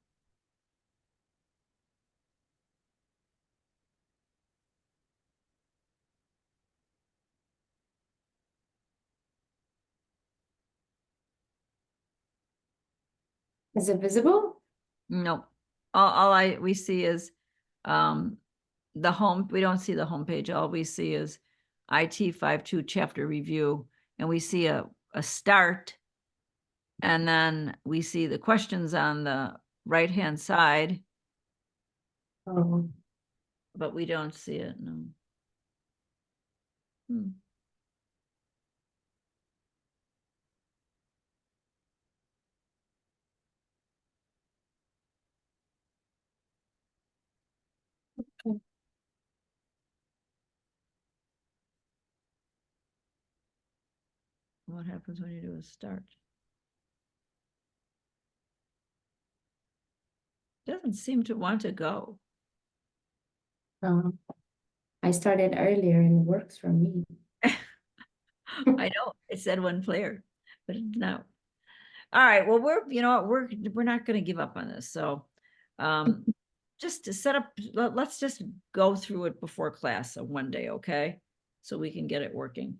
S6: Is it visible?
S1: Nope. We see is the home. We don't see the homepage. All we see is IT 52 chapter review, and we see a start, and then we see the questions on the right-hand side,
S6: Oh,
S1: but we don't see it. No. Hmm.
S6: okay.
S1: What happens when you do a start? Doesn't seem to want to go.
S6: I started earlier and it works for me.
S1: I know it said one player, but no. All right. Well, you know what, we're not going to give up on this. So, just to set up, let's just go through it before class on one day, okay? So we can get it working.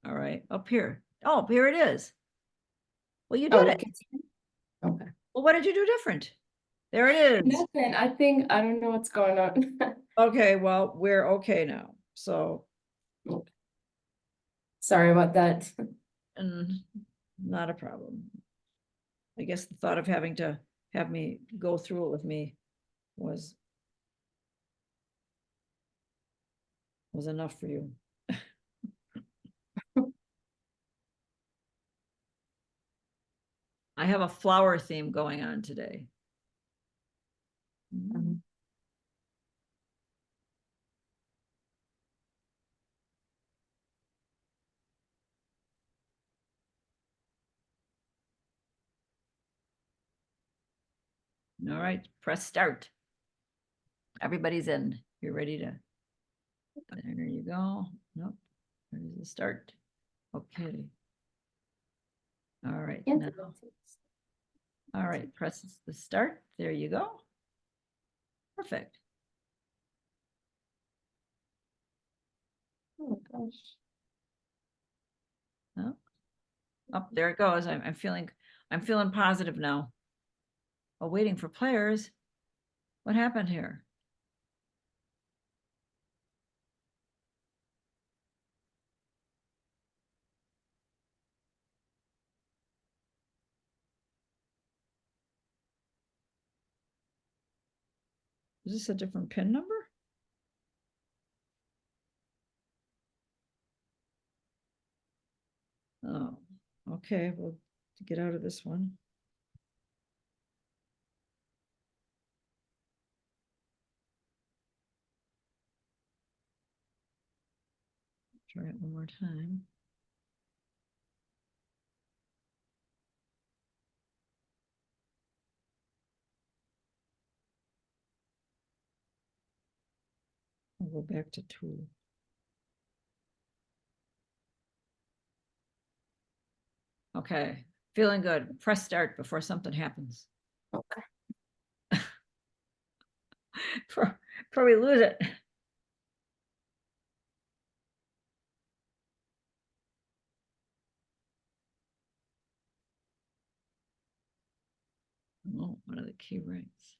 S1: All right, up here. Oh, here it is. Well, you
S6: Oh,
S1: did
S6: the
S1: it.
S6: kitchen? Okay.
S1: Well, what did you do different? There it is.
S6: Nothing. I think I don't know what's going on.
S1: Okay, well, we're okay now. So,
S6: Sorry about that.
S1: and not a problem. I guess the thought of having to have me go through it with me was enough for you. I have a flower theme going on today.
S6: Mhm.
S1: All right, press start. Everybody's in. You're ready to. There you go. Nope. There's the start. Okay. All right.
S6: Yeah.
S1: Now, all right, press the start. There you go. Perfect.
S6: Oh my gosh.
S1: Oh, up there it goes. I'm feeling positive now. Oh, waiting for players. What happened here? Is this a different PIN number? Oh, okay, well, to get out of this one. Try it one more time. I'll go back to 2. Okay, feeling good. Press start before something happens.
S6: Okay.
S1: Before we lose it. Oh, what are the key rights?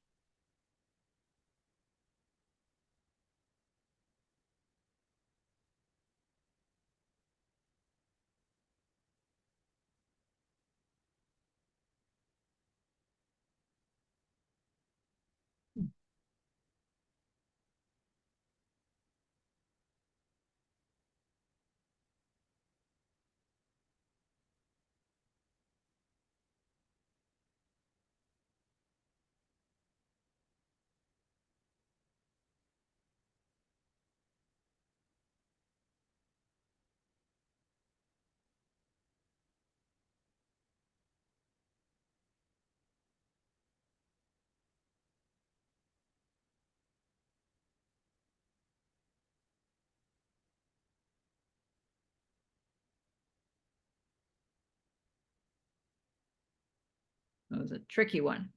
S1: That was a tricky one.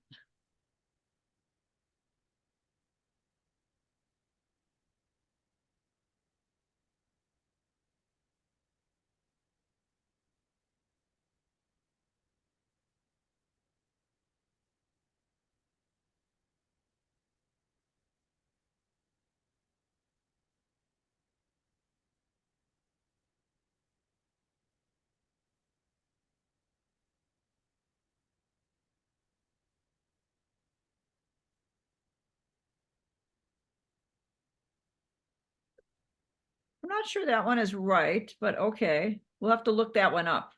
S1: I'm not sure that one is right, but okay. We'll have to look that one up.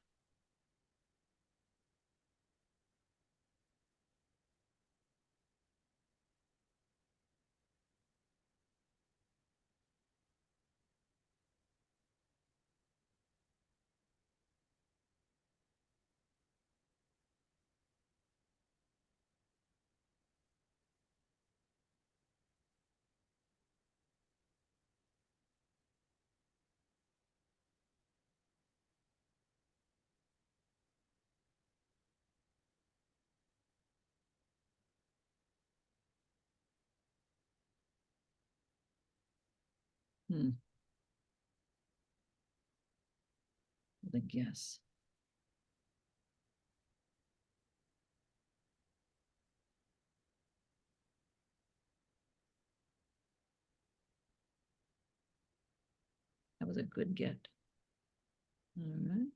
S1: The guess. was a good get. All right.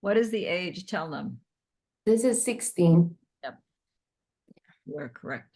S1: What is the age? Tell them.
S6: This is 16.
S1: Yep. You are correct.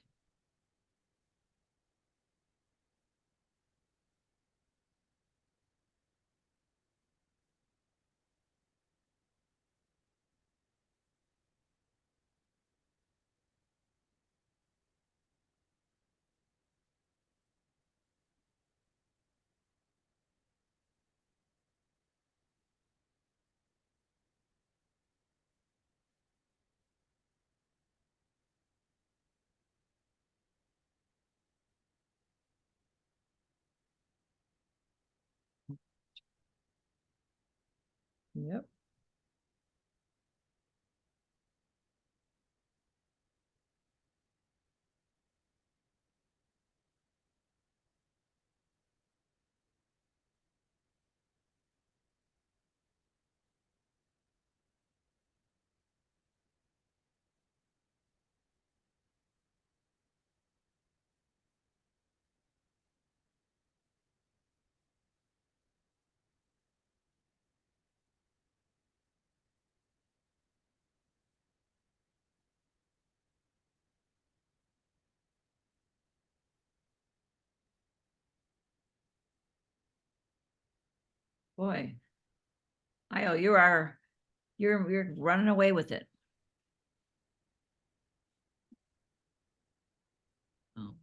S1: Yep. Boy. Io, you're running away with it. Oh.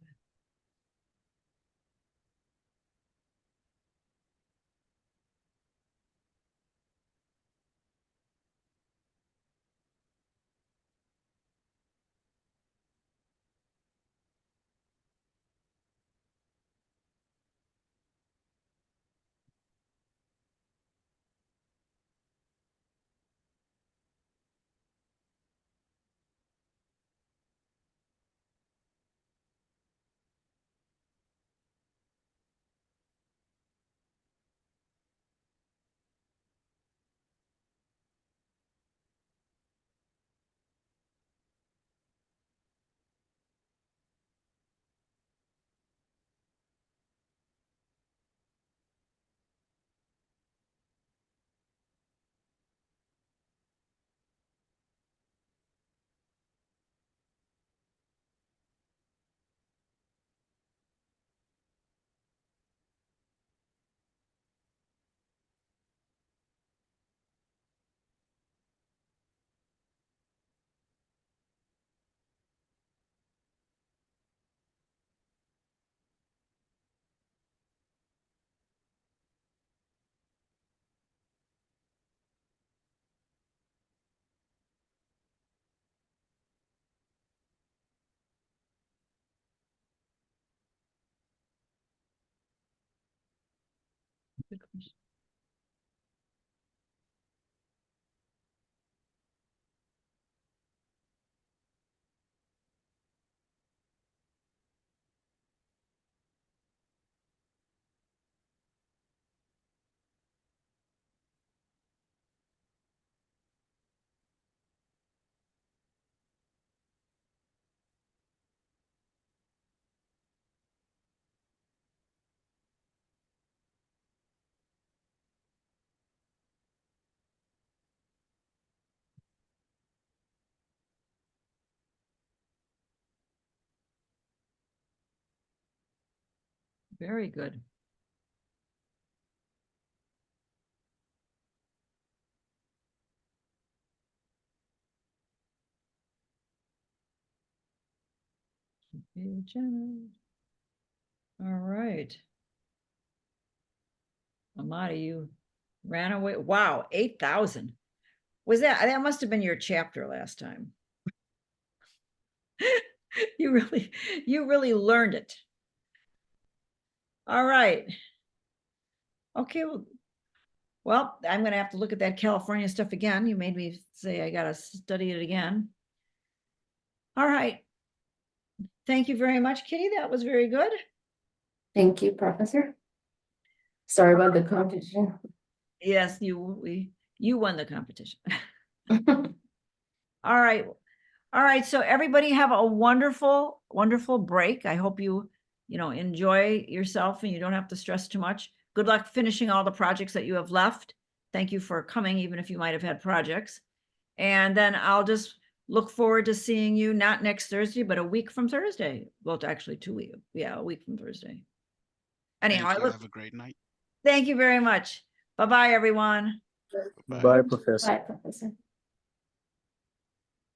S1: Good question. Very good. All right. Amada, you ran away. Wow, 8,000. Was that must have been your chapter last time. You really learned it. All right. Okay, well, Well, I'm gonna have to look at that California stuff again. You made me say I gotta study it again. All right. Thank you very much, Kitty. That was very good.
S6: Thank you, Professor. Sorry about the competition.
S1: Yes, you won the competition. All right. All right. So everybody have a wonderful, wonderful break. I hope you enjoy yourself and you don't have to stress too much. Good luck finishing all the projects that you have left. Thank you for coming, even if you might have had projects. And then I'll just look forward to seeing you not next Thursday, but a week from Thursday. Well, it's actually 2 weeks. Yeah, a week from Thursday. Anyhow,
S11: Thank you. Have a great night.
S1: thank you very much. Bye-bye, everyone.
S11: Bye.
S2: Bye, Professor.
S6: Bye, Professor.